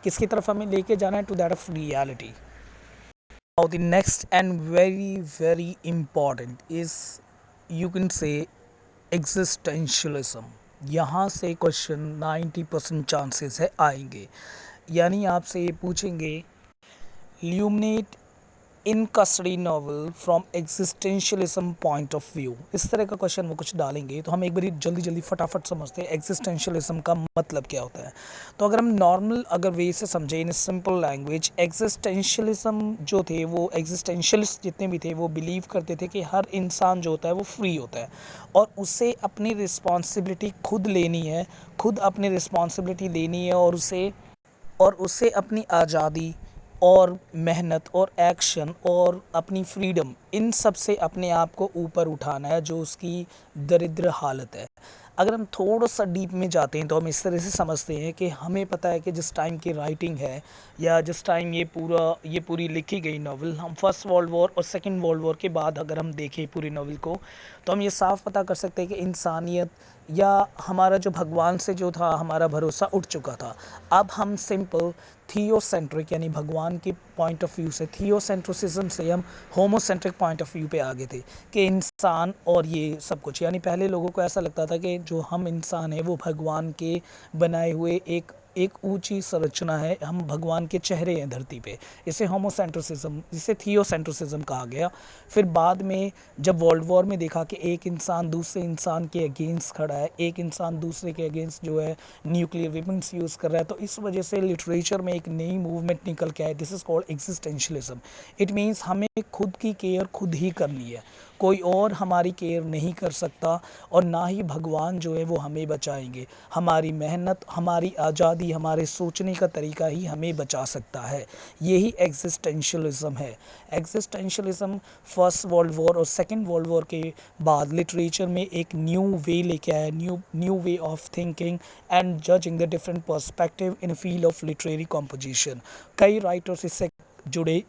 किसकी तरफ हमें लेके जाना है, to that of reality. Now the next and very very important is you can say existentialism. यहाँ से question 90% chances है आएंगे। यानी आपसे ये पूछेंगे illuminate in custody novel from existentialism point of view. इस तरह का क्वेश्चन वो कुछ डालेंगे। तो हम एक बार जल्दी फटाफट समझते हैं एग्जिस्टेंशियलिज्म का मतलब क्या होता है। तो अगर हम नॉर्मल अगर वे से समझें इन सिंपल लैंग्वेज, एग्जिस्टेंशियलिज्म जो थे, वो एग्जिस्टेंशियलिस्ट जितने भी थे वो बिलीव करते थे कि हर इंसान जो होता है वो फ्री होता है और उसे अपनी रिस्पॉन्सिबिलिटी खुद लेनी है, खुद अपनी रिस्पॉन्सिबिलिटी लेनी है, और उसे अपनी आज़ादी और मेहनत और एक्शन और अपनी फ्रीडम, इन सब से अपने आप को ऊपर उठाना है जो उसकी दरिद्र हालत है। अगर हम थोड़ा सा डीप में जाते हैं तो हम इस तरह से समझते हैं कि हमें पता है कि जिस टाइम की राइटिंग है या जिस टाइम ये पूरी लिखी गई नावल, हम फर्स्ट वर्ल्ड वॉर और सेकंड वर्ल्ड वॉर के बाद अगर हम देखें पूरी नावल को, तो हम ये साफ पता कर सकते हैं कि इंसानियत या हमारा जो भगवान से जो था हमारा भरोसा उठ चुका था। अब हम सिंपल थियोसेंट्रिक यानी भगवान के पॉइंट ऑफ व्यू से, थियोसेंट्रिसिज्म से हम होमोसेंट्रिक पॉइंट ऑफ व्यू पे आ गए थे कि इंसान और ये सब कुछ। यानी पहले लोगों को ऐसा लगता था कि जो हम इंसान है वो भगवान के बनाए हुए एक ऊंची संरचना है, हम भगवान के चेहरे हैं धरती पे। इसे होमोसेंट्रिसिज्म, इसे थियोसेंट्रिसिज्म कहा गया। फिर बाद में जब वर्ल्ड वॉर में देखा कि एक इंसान दूसरे इंसान के अगेंस्ट खड़ा है, एक इंसान दूसरे के अगेंस्ट जो है न्यूक्लियर वेपन्स यूज़ कर रहा है, तो इस वजह से लिटरेचर में एक नई मूवमेंट निकल के आए। This is called existentialism. It means हमें खुद की केयर खुद ही करनी है, कोई और हमारी केयर नहीं कर सकता और ना ही भगवान जो है वो हमें बचाएंगे। हमारी मेहनत, हमारी आज़ादी, हमारे सोचने का तरीका ही हमें बचा सकता है। यही एग्जिस्टेंशलिज्म है। एग्जिस्टेंशलिज्म फर्स्ट वर्ल्ड वॉर और सेकेंड वर्ल्ड वॉर के बाद लिटरेचर में एक न्यू वे लेके आया, new way of thinking and judging the different perspective in field of literary composition. कई राइटर्स इससे जुड़े।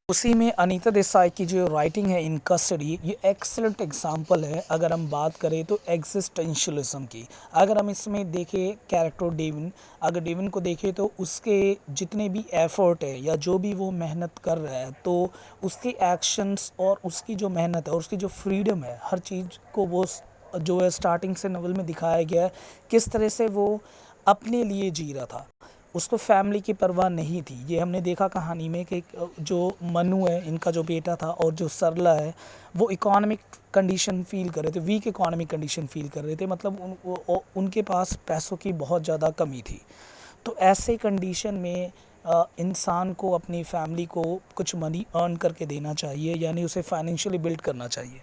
उसी में अनीता देसाई की जो राइटिंग है इन कस्टडी, ये एक्सेलेंट एग्जांपल है। अगर हम बात करें तो एग्जिस्टेंशलिज्म की, अगर हम इसमें देखें कैरेक्टर डेविन, अगर डेविन को देखें तो उसके जितने भी एफर्ट है या जो भी वो मेहनत कर रहा है, तो उसके एक्शंस और उसकी जो मेहनत है और उसकी जो फ्रीडम है, हर चीज़ को वो जो है स्टार्टिंग से नॉवल में दिखाया गया है किस तरह से वो अपने लिए जी रहा था। उसको फैमिली की परवाह नहीं थी। ये हमने देखा कहानी में कि जो मनु है, इनका जो बेटा था, और जो सरला है, वो इकोनॉमिक कंडीशन फ़ील कर रहे थे, वीक इकोनॉमिक कंडीशन फ़ील कर रहे थे। मतलब उनके पास पैसों की बहुत ज़्यादा कमी थी। तो ऐसे कंडीशन में इंसान को अपनी फैमिली को कुछ मनी अर्न करके देना चाहिए, यानी उसे फाइनेंशियली बिल्ड करना चाहिए।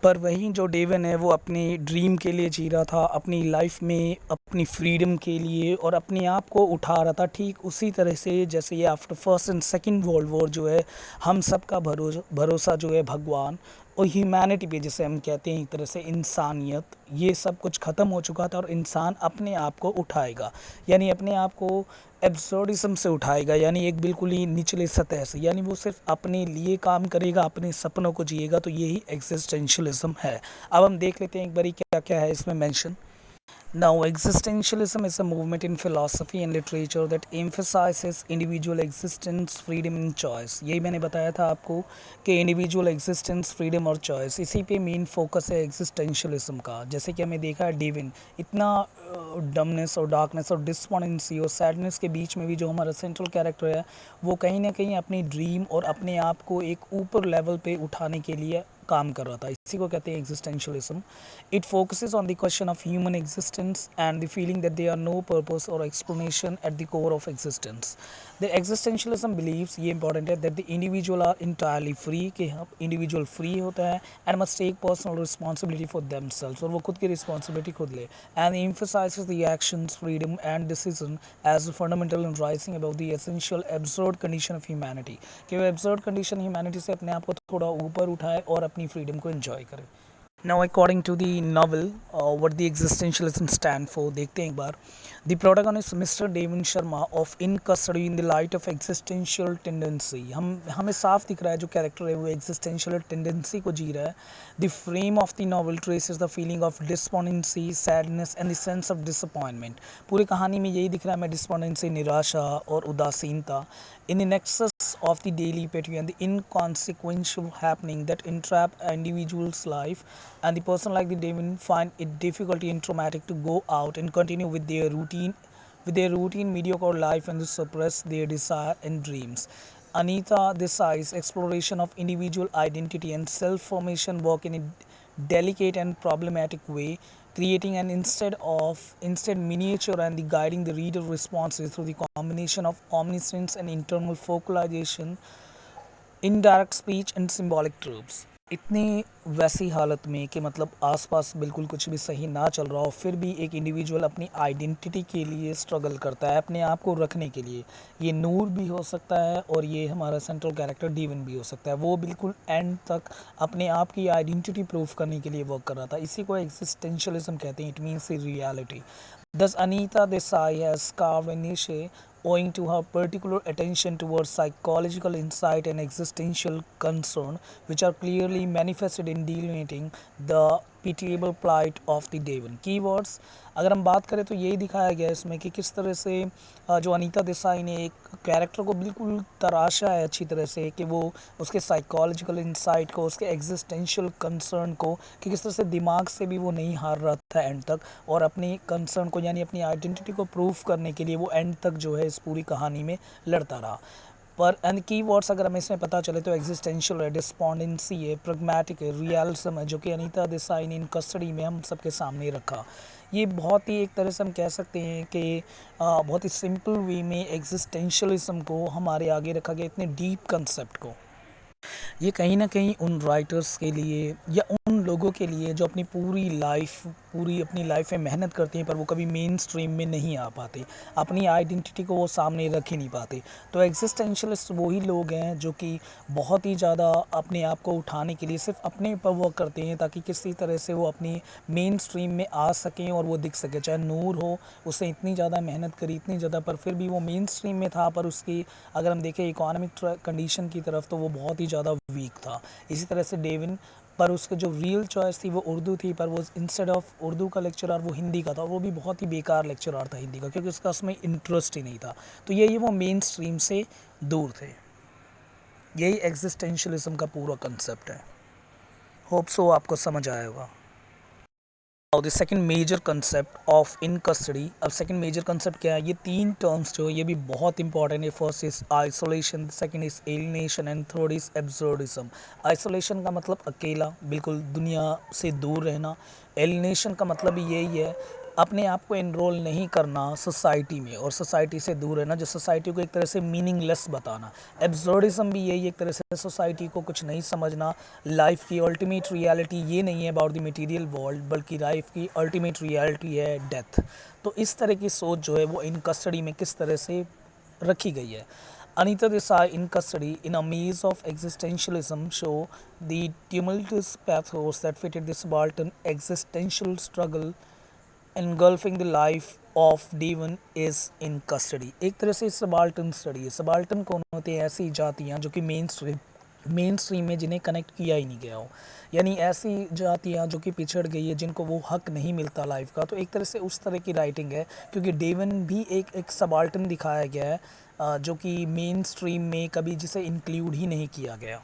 पर वहीं जो डेवन है वो अपनी ड्रीम के लिए जी रहा था, अपनी लाइफ में अपनी फ्रीडम के लिए, और अपने आप को उठा रहा था ठीक उसी तरह से जैसे ये after first and second world war जो है हम सब का भरोसा जो है भगवान और ह्यूमैनिटी पे, जिसे हम कहते हैं एक तरह से इंसानियत, ये सब कुछ ख़त्म हो चुका था और इंसान अपने आप को उठाएगा, यानी अपने आप को एब्सर्डिज्म से उठाएगा, यानी एक बिल्कुल ही निचले सतह से, यानी वो सिर्फ अपने लिए काम करेगा, अपने सपनों को जिएगा। तो यही एग्जिस्टेंशलिज्म है। अब हम देख लेते हैं एक बारी क्या क्या है इसमें mention. Now, existentialism is a movement in philosophy and literature that emphasizes individual existence, freedom and choice. यही मैंने बताया था आपको कि individual existence, freedom और choice, इसी पे मेन फोकस है existentialism का। जैसे कि हमें देखा है डेविन, इतना डमनेस और डार्कनेस और डिस्पोनेंसी और सैडनेस के बीच में भी जो हमारा सेंट्रल कैरेक्टर है, वो कहीं ना कहीं अपनी ड्रीम और अपने आप को एक ऊपर लेवल पे उठाने के लिए काम कर रहा था। इसी को कहते हैं existentialism. It focuses on the question of human existence and the feeling that there are no purpose और explanation at the core of existence. The existentialism believes, ये इंपॉर्टेंट है, that the individual are entirely free, कि individual free होता है and must take personal responsibility for themselves, और वो खुद की रिस्पॉन्सिबिलिटी खुद ले, and emphasizes the actions, freedom and decision as fundamental in rising above the essential absurd condition of humanity, कि वो absurd condition humanity से अपने आप को थोड़ा ऊपर उठाए और अपनी फ्रीडम को एंजॉय करे। Now, according to the novel, what the existentialism stand for, देखते हैं एक बार। The protagonist Mr. Devin Sharma of In Custody in the light of existential tendency, हमें साफ दिख रहा है जो कैरेक्टर है वो existential tendency को जी रहा है। The frame of the novel traces the feeling of despondency, sadness and the sense of disappointment. पूरी कहानी में यही दिख रहा है हमें, despondency, निराशा और उदासीनता, in the nexus of the daily petty and the inconsequential happening that entrap an individual's life, and the person like the Devin find it difficult and traumatic to go out and continue with their routine mediocre life and to suppress their desire and dreams. Anita Desai's exploration of individual identity and self-formation work in a delicate and problematic way, creating an instead miniature and the guiding the reader responses through the combination of omniscience and internal focalization, indirect speech and symbolic tropes. इतनी वैसी हालत में कि मतलब आसपास बिल्कुल कुछ भी सही ना चल रहा हो, फिर भी एक इंडिविजुअल अपनी आइडेंटिटी के लिए स्ट्रगल करता है, अपने आप को रखने के लिए। ये नूर भी हो सकता है और ये हमारा सेंट्रल कैरेक्टर डीवन भी हो सकता है। वो बिल्कुल एंड तक अपने आप की आइडेंटिटी प्रूफ करने के लिए वर्क कर रहा था। इसी को एग्जिस्टेंशलिज्म कहते हैं। It means reality. Thus, Anita Desai has carved a niche owing to her particular attention towards psychological insight and existential concern, which are clearly manifested in delineating the pitiable plight of the Devon. Keywords, अगर हम बात करें तो यही दिखाया गया है इसमें कि किस तरह से जो अनीता देसाई ने एक कैरेक्टर को बिल्कुल तराशा है अच्छी तरह से, कि वो उसके साइकोलॉजिकल इंसाइट को, उसके एग्जिस्टेंशियल कंसर्न को, कि किस तरह से दिमाग से भी वो नहीं हार रहा था एंड तक, और अपनी कंसर्न को यानी अपनी आइडेंटिटी को प्रूफ करने के लिए वो एंड तक जो है इस पूरी कहानी में लड़ता रहा। पर एंड कीवर्ड्स अगर हमें इसमें पता चले तो एग्जिस्टेंशियल है, डिस्पोंडेंसी है, प्रैग्मेटिक है, रियलिज्म है, जो कि अनीता देसाई ने इन कस्टडी में हम सबके सामने रखा। ये बहुत ही एक तरह से हम कह सकते हैं कि बहुत ही सिंपल वे में एग्जिस्टेंशियलिज्म को हमारे आगे रखा गया, इतने डीप कंसेप्ट को। ये कहीं न कहीं उन राइटर्स के लिए या उन लोगों के लिए जो पूरी अपनी लाइफ में मेहनत करते हैं पर वो कभी मेन स्ट्रीम में नहीं आ पाते। अपनी आइडेंटिटी को वो सामने रख ही नहीं पाते। तो एग्जिस्टेंशलिस्ट वही लोग हैं जो कि बहुत ही ज़्यादा अपने आप को उठाने के लिए सिर्फ़ अपने ऊपर वर्क करते हैं ताकि किसी तरह से वो अपनी मेन स्ट्रीम में आ सकें और वो दिख सके। चाहे नूर हो, उसने इतनी ज़्यादा मेहनत करी, इतनी ज़्यादा, पर फिर भी वो मेन स्ट्रीम में था, पर उसकी अगर हम देखें इकोनॉमिक कंडीशन की तरफ तो वो बहुत ही ज़्यादा वीक था। इसी तरह से डेविन, पर उसकी जो रियल चॉइस थी वो उर्दू थी, पर वो इंस्टेड ऑफ उर्दू का लेक्चरर वो हिंदी का था, और वो भी बहुत ही बेकार लेक्चरर था हिंदी का, क्योंकि उसका उसमें इंटरेस्ट ही नहीं था। तो यही वो मेन स्ट्रीम से दूर थे। यही एग्जिस्टेंशलिज्म का पूरा कंसेप्ट है। होप सो आपको समझ आया होगा। Now the second major concept of in custody, अब second major concept क्या है? ये 3 terms जो ये भी बहुत इंपॉर्टेंट है। First is isolation, second is alienation and third is absurdism. Isolation का मतलब अकेला, बिल्कुल दुनिया से दूर रहना। एलिनेशन का मतलब यही है अपने आप को एनरोल नहीं करना सोसाइटी में और सोसाइटी से दूर रहना, जो सोसाइटी को एक तरह से मीनिंगलेस बताना। एब्सर्डिज्म भी यही एक तरह से सोसाइटी को कुछ नहीं समझना। लाइफ की अल्टीमेट रियलिटी ये नहीं है अबाउट द मटेरियल वर्ल्ड, बल्कि लाइफ की अल्टीमेट रियलिटी है डेथ। तो इस तरह की सोच जो है वो इन कस्टडी में किस तरह से रखी गई है। Anita Desai in custody in a maze of existentialism show the tumultuous pathos that fitted the subaltern existential struggle engulfing the life of Devon is in custody। एक तरह से सबाल्टन स्टडी है। सबाल्टन कौन होते हैं? ऐसी जातियाँ जो कि मेन स्ट्रीम में जिन्हें कनेक्ट किया ही नहीं गया हो, यानी ऐसी जातियाँ जो कि पिछड़ गई है, जिनको वो हक नहीं मिलता लाइफ का। तो एक तरह से उस तरह की राइटिंग है, क्योंकि डेवन भी एक सबाल्टन दिखाया गया है जो कि मेन स्ट्रीम में कभी जिसे इंक्लूड ही नहीं किया गया।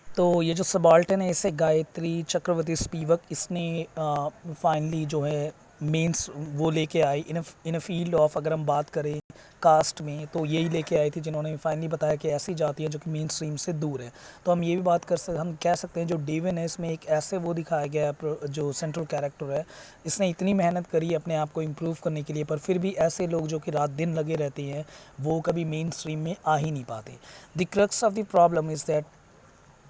तो ये जो सबाल्टन है इसे गायत्री चक्रवर्ती स्पीवक इसने फाइनली जो है मेंस वो लेके आई इन अ फील्ड ऑफ, अगर हम बात करें कास्ट में, तो यही लेके आई थी जिन्होंने फाइनली बताया कि ऐसी जाति है जो कि मेन स्ट्रीम से दूर है। तो हम ये भी बात कर सकते, हम कह सकते हैं जो डेविन है इसमें एक ऐसे वो दिखाया गया है जो सेंट्रल कैरेक्टर है, इसने इतनी मेहनत करी अपने आप को इम्प्रूव करने के लिए, पर फिर भी ऐसे लोग जो कि रात दिन लगे रहते हैं वो कभी मेन स्ट्रीम में आ ही नहीं पाते। The crux of the problem is that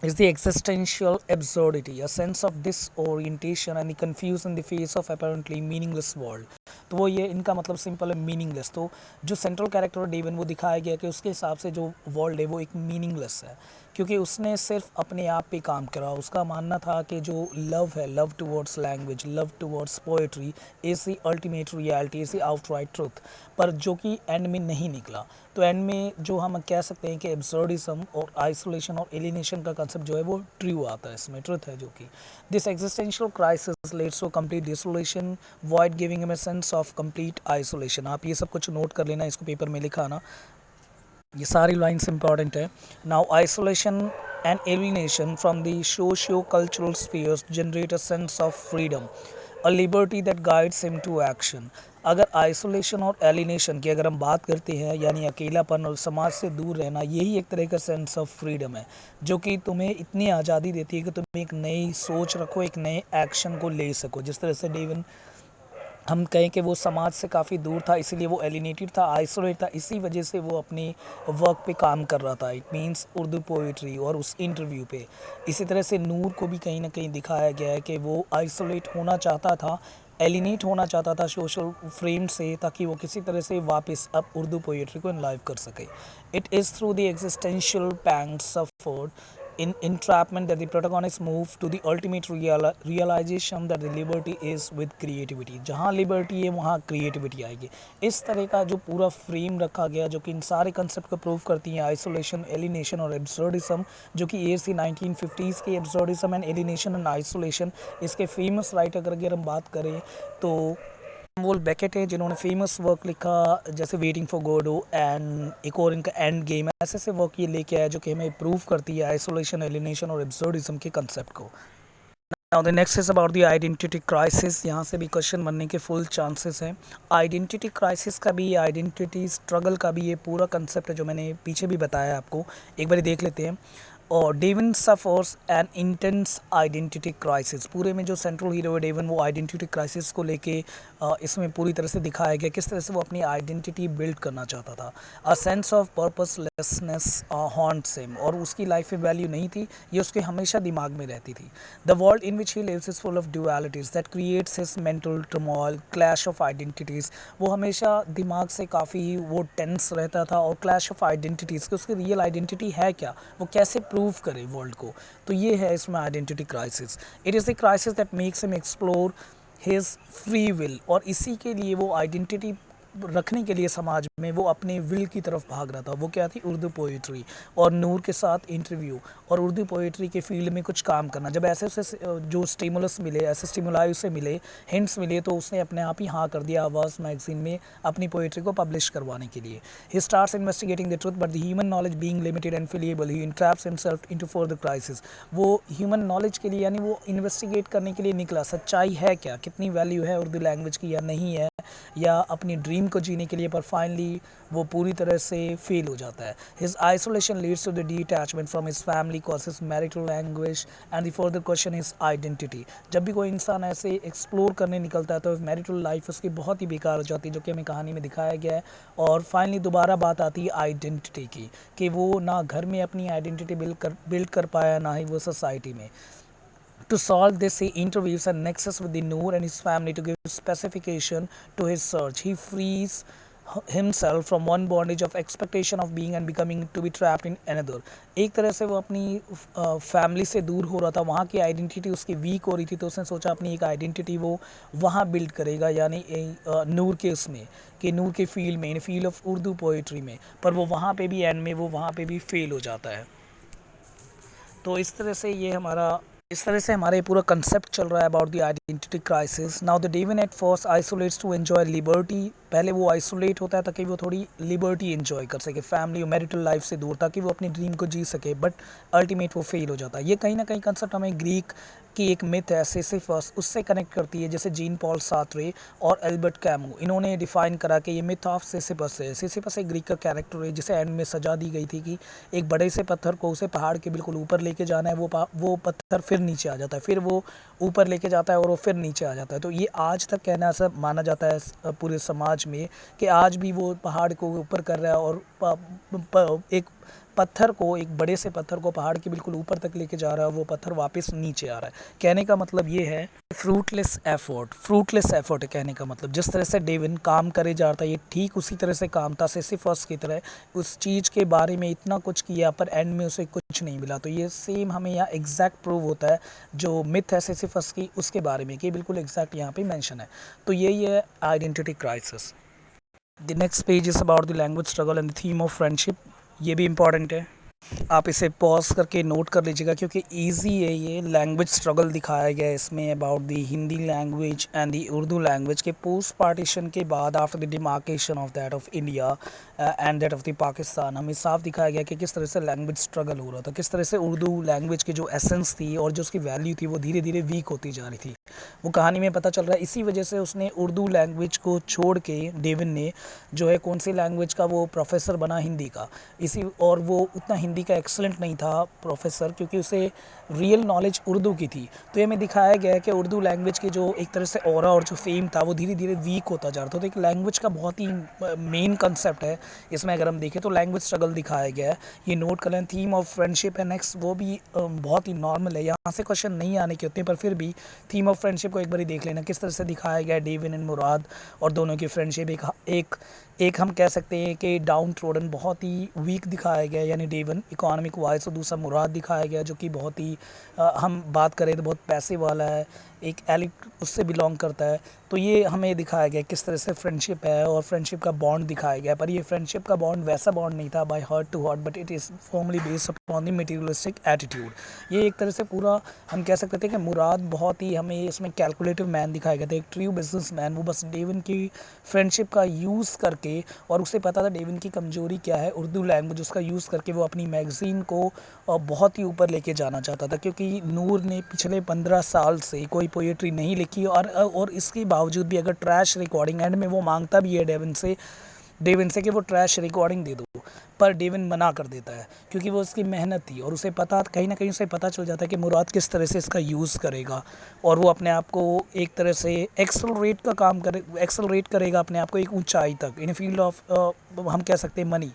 is the existential absurdity, a sense of disorientation and the confusion in the face of apparently meaningless world। तो वो ये इनका मतलब सिंपल है, मीनिंगलेस। तो जो सेंट्रल कैरेक्टर डेविन वो दिखाया गया कि उसके हिसाब से जो वर्ल्ड है वो एक मीनिंगलेस है, क्योंकि उसने सिर्फ अपने आप पे काम करा। उसका मानना था कि जो लव है, love towards language, love towards poetry is the ultimate reality, is the outright truth, पर जो कि एंड में नहीं निकला। तो एंड में जो हम कह सकते हैं कि एब्सर्डिज्म और आइसोलेशन और एलिनेशन का कंसेप्ट जो है वो ट्रू आता है, इसमें ट्रुथ है, जो कि this existential crisis leads to complete desolation void giving him a sense of complete isolation. आप ये सब कुछ नोट कर लेना, इसको पेपर में लिखा ना, ये सारी लाइन्स इंपॉर्टेंट है। Now isolation and alienation from the socio cultural spheres generate a sense of freedom, a liberty that guides him to action. अगर आइसोलेशन और एलिनेशन की अगर हम बात करते हैं, यानी अकेलापन और समाज से दूर रहना, यही एक तरह का सेंस ऑफ फ्रीडम है जो कि तुम्हें इतनी आज़ादी देती है कि तुम एक नई सोच रखो, एक नए एक्शन को ले सको। जिस तरह से डेविन हम कहें कि वो समाज से काफ़ी दूर था, इसीलिए वो एलिनेटेड था, आइसोलेट था, इसी वजह से वो अपने वर्क पे काम कर रहा था, इट मींस उर्दू पोइट्री और उस इंटरव्यू पे। इसी तरह से नूर को भी कहीं ना कहीं दिखाया गया है कि वो आइसोलेट होना चाहता था, एलिनेट होना चाहता था सोशल फ्रेम से, ताकि वो किसी तरह से वापस अब उर्दू पोइट्री को इनलाइव कर सके। It is through the existential pangs suffered in entrapment that the protagonists move to the ultimate realization that the liberty is with creativity। जहाँ लिबर्टी है वहाँ क्रिएटिविटी आएगी। इस तरह का जो पूरा फ्रेम रखा गया जो कि इन सारे कंसेप्ट को प्रूव करती हैं, आइसोलेशन, एलिनेशन और एब्सर्डिज्म, जो कि ईयर सी 1950s की absurdism and alienation and isolation. इसके फेमस राइटर अगर हम बात करें तो वोल बेकेट है, जिन्होंने फेमस वर्क लिखा जैसे वेटिंग फॉर गोडो एंड एक और इनका एंड गेम, ऐसे ऐसे वर्क ये लेके आया जो कि हमें प्रूव करती है आइसोलेशन, एलिनेशन और एब्सर्डिज्म के कंसेप्ट को। Now the next is about the identity crisis. यहाँ से भी क्वेश्चन बनने के फुल चांसेस हैं। आइडेंटिटी क्राइसिस का भी, आइडेंटिटी स्ट्रगल का भी ये पूरा कंसेप्ट है जो मैंने पीछे भी बताया आपको, एक बार देख लेते हैं। और Devin suffers an intense identity crisis. पूरे में जो सेंट्रल हीरो है डेविन, वो आइडेंटिटी क्राइसिस को लेके इसमें पूरी तरह से दिखाया गया किस तरह से वो अपनी आइडेंटिटी बिल्ड करना चाहता था। A sense of purposelessness haunts him, और उसकी लाइफ में वैल्यू नहीं थी, ये उसके हमेशा दिमाग में रहती थी। The world in which he lives is full of dualities that creates his mental turmoil, clash of identities. वो हमेशा दिमाग से काफ़ी वो टेंस रहता था, और क्लैश ऑफ आइडेंटिटीज़ कि उसकी रियल आइडेंटिटी है क्या, वो कैसे प्रूव करे वर्ल्ड को। तो ये है इसमें identity crisis. It is the crisis that makes him explore his free will, और इसी के लिए वो आइडेंटिटी रखने के लिए समाज में वो अपने विल की तरफ भाग रहा था। वो क्या थी? उर्दू पोइट्री, और नूर के साथ इंटरव्यू, और उर्दू पोइट्री के फील्ड में कुछ काम करना। जब ऐसे उसे जो स्टिमुलस मिले, ऐसे स्टिमुलाई उसे मिले, हिंट्स मिले, तो उसने अपने आप ही हाँ कर दिया आवाज़ मैगजीन में अपनी पोइट्री को पब्लिश करवाने के लिए। He starts investigating the truth but the human knowledge being limited and fallible he entraps himself into further crisis. वो ह्यूमन नॉलेज के लिए, यानी वो इन्वेस्टिगेट करने के लिए निकला, सच्चाई है क्या, कितनी वैल्यू है उर्दू लैंग्वेज की या नहीं है, या अपनी ड्रीम को जीने के लिए, पर फाइनली वो पूरी तरह से फेल हो जाता है। His isolation leads to the detachment from his family causes marital language and the further question is identity. जब भी कोई इंसान ऐसे एक्सप्लोर करने निकलता है तो मैरिटल लाइफ उसकी बहुत ही बेकार हो जाती है, जो कि हमें कहानी में दिखाया गया है। और फाइनली दोबारा बात आती है आइडेंटिटी की, कि वो ना घर में अपनी आइडेंटिटी बिल्ड कर पाया, ना ही वो सोसाइटी में। To solve this, he interviews a nexus with the Noor and his family to give specification to his search. He frees himself from one bondage of expectation of being and becoming to be trapped in another. एक तरह से वो अपनी family से दूर हो रहा था, वहाँ की आइडेंटिटी उसकी वीक हो रही थी, तो उसने सोचा अपनी एक आइडेंटिटी वो वहाँ बिल्ड करेगा, यानी नूर के उसमें, कि नूर के फील्ड में, इन फील्ड ऑफ उर्दू पोइट्री में। पर वो वहाँ पे भी एंड में वो वहाँ पे भी फेल हो जाता है। तो इस तरह से हमारा ये पूरा कंसेप्ट चल रहा है about the identity crisis. Now the Devin at first isolates to enjoy liberty. पहले वो आइसोलेट होता है ताकि वो थोड़ी लिबर्टी एंजॉय कर सके, फैमिली और मैरिटल लाइफ से दूर, ताकि वो अपनी ड्रीम को जी सके, बट अल्टीमेट वो फेल हो जाता है। ये कहीं ना कहीं कंसेप्ट हमें ग्रीक की एक मिथ है सिसिफस, उससे कनेक्ट करती है, जैसे जीन पॉल सार्त्रे और एल्बर्ट कैमू, इन्होंने डिफाइन करा कि ये मिथ ऑफ सिसिफस है। सिसिफस एक ग्रीक का कैरेक्टर है जिसे एंड में सजा दी गई थी कि एक बड़े से पत्थर को उसे पहाड़ के बिल्कुल ऊपर लेके जाना है, वो पत्थर फिर नीचे आ जाता है, फिर वो ऊपर लेके जाता है और वो फिर नीचे आ जाता है। तो ये आज तक कहना ऐसा माना जाता है पूरे समाज में, कि आज भी वो पहाड़ को ऊपर कर रहा है, और एक पत्थर को, एक बड़े से पत्थर को पहाड़ के बिल्कुल ऊपर तक लेके जा रहा है, वो पत्थर वापस नीचे आ रहा है। कहने का मतलब ये है फ्रूटलेस एफर्ट है कहने का मतलब। जिस तरह से डेविन काम करे जा रहा था, ये ठीक उसी तरह से काम था सिसिफस की तरह, उस चीज़ के बारे में इतना कुछ किया पर एंड में उसे कुछ नहीं मिला। तो ये सेम हमें यहाँ एग्जैक्ट प्रूव होता है, जो मिथ है सिसिफस की उसके बारे में, कि बिल्कुल एग्जैक्ट यहाँ पे मेंशन है। तो यही है identity crisis. The next page is about the language struggle and the theme of friendship. ये भी इम्पॉर्टेंट है, आप इसे पॉज करके नोट कर लीजिएगा, क्योंकि इजी है। ये लैंग्वेज स्ट्रगल दिखाया गया है इसमें about the Hindi language and the Urdu language के पोस्ट पार्टीशन के बाद, after the demarcation of that of India and that of the Pakistan. हमें साफ दिखाया गया कि किस तरह से लैंग्वेज स्ट्रगल हो रहा था, किस तरह से उर्दू लैंग्वेज की जो एसेंस थी और जो उसकी वैल्यू थी वो धीरे धीरे वीक होती जा रही थी। वो कहानी में पता चल रहा है। इसी वजह से उसने उर्दू लैंग्वेज को छोड़ के डेविन ने जो है कौन सी लैंग्वेज का वो प्रोफेसर बना, हिंदी का। और वो उतना हिंदी का एक्सलेंट नहीं था प्रोफेसर, क्योंकि उसे रियल नॉलेज उर्दू की थी। तो ये में दिखाया गया है कि उर्दू लैंग्वेज की जो एक तरह से ऑरा और जो फेम था वो धीरे धीरे वीक होता जा रहा था। तो एक लैंग्वेज का बहुत ही मेन कंसेप्ट है इसमें, अगर हम देखें तो लैंग्वेज स्ट्रगल दिखाया गया है। ये नोट कर लें। थीम ऑफ फ्रेंडशिप है नेक्स्ट, वो भी बहुत ही नॉर्मल है, यहाँ से क्वेश्चन नहीं आने के होते हैं, पर फिर भी थीम ऑफ फ्रेंडशिप को एक बार देख लेना, किस तरह से दिखाया गया है डेविन एंड मुराद और दोनों की फ्रेंडशिप। एक हम कह सकते हैं कि डाउन ट्रोडन, बहुत ही वीक दिखाया गया, यानी डेवन इकोनॉमिक वाइज, और दूसरा मुराद दिखाया गया जो कि बहुत ही हम बात करें तो बहुत पैसे वाला है, एक एलिट उससे बिलोंग करता है। तो ये हमें दिखाया गया किस तरह से फ्रेंडशिप है, और फ्रेंडशिप का बॉन्ड दिखाया गया। पर ये फ्रेंडशिप का बॉन्ड वैसा बॉन्ड नहीं था by heart to heart, but it is formally based upon the materialistic attitude. ये एक तरह से पूरा हम कह सकते थे कि मुराद बहुत ही हमें इसमें कैलकुलेटिव मैन दिखाया गया था, एक ट्रू बिजनेस मैन। वो बस डेवन की फ्रेंडशिप का यूज़ करके, और उसे पता था डेवन की कमजोरी क्या है, उर्दू लैंग्वेज, उसका यूज़ करके वो अपनी मैगज़ीन को बहुत ही ऊपर लेके जाना चाहता था। क्योंकि नूर ने पिछले 15 साल से कोई पोएट्री नहीं लिखी, और इसके बावजूद भी अगर ट्रैश रिकॉर्डिंग एंड में वो मांगता भी है डेवन से डेविन से कि वो ट्रैश रिकॉर्डिंग दे दो, पर डेविन मना कर देता है क्योंकि वो उसकी मेहनत थी और उसे पता, कहीं ना कहीं उसे पता चल जाता है कि मुराद किस तरह से इसका यूज़ करेगा और वो अपने आप को एक तरह से एक्सेलरेट करेगा अपने आप को एक ऊंचाई तक इन फील्ड ऑफ हम कह सकते हैं मनी।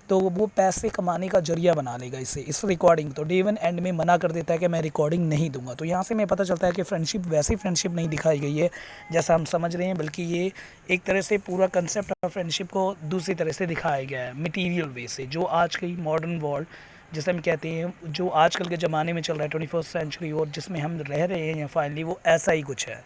तो वो पैसे कमाने का जरिया बना लेगा इसे, इस रिकॉर्डिंग। तो डेवन एंड में मना कर देता है कि मैं रिकॉर्डिंग नहीं दूंगा। तो यहाँ से हमें पता चलता है कि फ्रेंडशिप वैसी फ्रेंडशिप नहीं दिखाई गई है जैसा हम समझ रहे हैं, बल्कि ये एक तरह से पूरा कंसेप्ट ऑफ फ्रेंडशिप को दूसरी तरह से दिखाया गया है, मटीरियल वे से, जो आज की मॉडर्न वर्ल्ड जिसे हम कहते हैं, जो आजकल के ज़माने में चल रहा है 21st सेंचुरी और जिसमें हम रह रहे हैं, या फाइनली वो ऐसा ही कुछ है।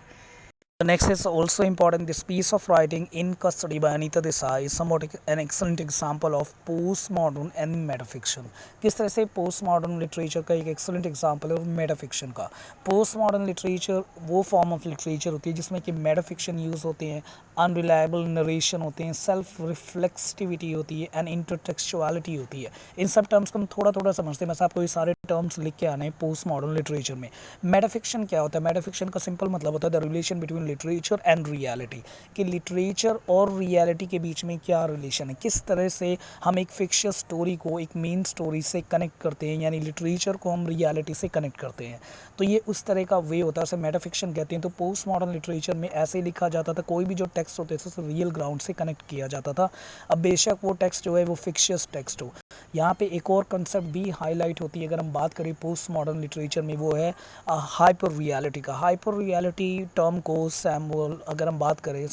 The next is also important. This piece of writing, In Custody by Anita Desai, is somewhat an excellent example of postmodern and metafiction. किस तरह से postmodern literature का एक excellent example है और metafiction का। postmodern literature वो form of literature होती है जिसमें कि metafiction use होते हैं, unreliable narration होते हैं, self reflexivity होती है and intertextuality होती है। इन सब टर्म्स को हम थोड़ा थोड़ा समझते हैं, बस आपको ये सारे टर्म्स लिख के आने हैं पोस्ट मॉडर्न लिटरेचर में। मेटाफिक्शन क्या होता है? मेटाफिक्शन का सिंपल मतलब होता है the relation between literature and reality, कि लिटरेचर और रियलिटी के बीच में क्या रिलेशन है, किस तरह से हम एक फिक्शियस स्टोरी को एक मेन स्टोरी से कनेक्ट करते हैं, यानी लिटरेचर को हम रियलिटी से कनेक्ट करते हैं। तो ये उस तरह का वे होता है, उसे मेटाफिक्शन कहते हैं। तो पोस्ट मॉडर्न लिटरेचर में ऐसे लिखा जाता था, कोई भी जो टेक्स्ट होते थे उसे रियल ग्राउंड से कनेक्ट किया जाता था। अब बेशक वो टेक्स्ट जो है वो फिक्शियस टेक्स्ट हो। यहाँ पे एक और कंसेप्ट भी हाईलाइट होती है अगर हम बात करें पोस्ट मॉडर्न लिटरेचर में, वो है हाइपर रियलिटी का। हाइपर रियलिटी टर्म को सैमुअल, अगर हम बात करें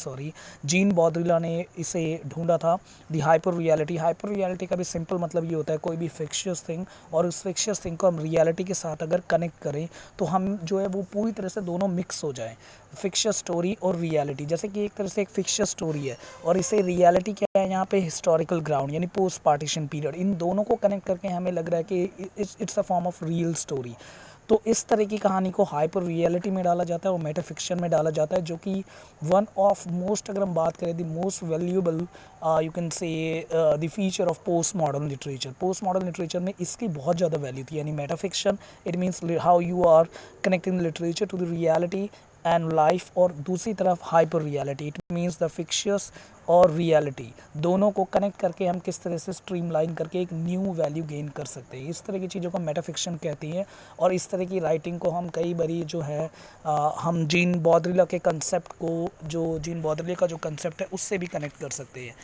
जीन बॉद्रिला ने इसे ढूंढा था, दी हाइपर रियलिटी। हाइपर रियलिटी का भी सिंपल मतलब ये होता है कोई भी फिक्शियस थिंग, और उस फिक्शियस थिंग को हम रियलिटी के साथ अगर कनेक्ट करें तो हम जो है वो पूरी तरह से दोनों मिक्स हो जाएं, फिक्शियस स्टोरी और रियलिटी। जैसे कि एक तरह से एक फिक्शियस स्टोरी है और इसे रियलिटी क्या है यहाँ पे, हिस्टोरिकल ग्राउंड यानी पोस्ट पार्टीशन पीरियड। इन दोनों को कनेक्ट करके हमें लग रहा है कि it's a form of real story. तो इस तरह की कहानी को हाइपर रियलिटी में डाला जाता है और मेटाफिक्शन में डाला जाता है, जो कि वन ऑफ मोस्ट, अगर हम बात करें the most valuable you can say the feature of post modern literature. Post modern literature में इसकी बहुत ज़्यादा वैल्यू थी, यानी metafiction it means how you are connecting literature to the reality and life, और दूसरी तरफ hyper reality it means the fictitious और रियलिटी, दोनों को कनेक्ट करके हम किस तरह से स्ट्रीमलाइन करके एक न्यू वैल्यू गेन कर सकते हैं। इस तरह की चीज़ों को मेटाफिक्शन कहती हैं। और इस तरह की राइटिंग को हम कई बारी जो है हम जीन बॉद्रिला के कंसेप्ट को, जो जीन बॉद्रिला का जो कंसेप्ट है उससे भी कनेक्ट कर सकते हैं,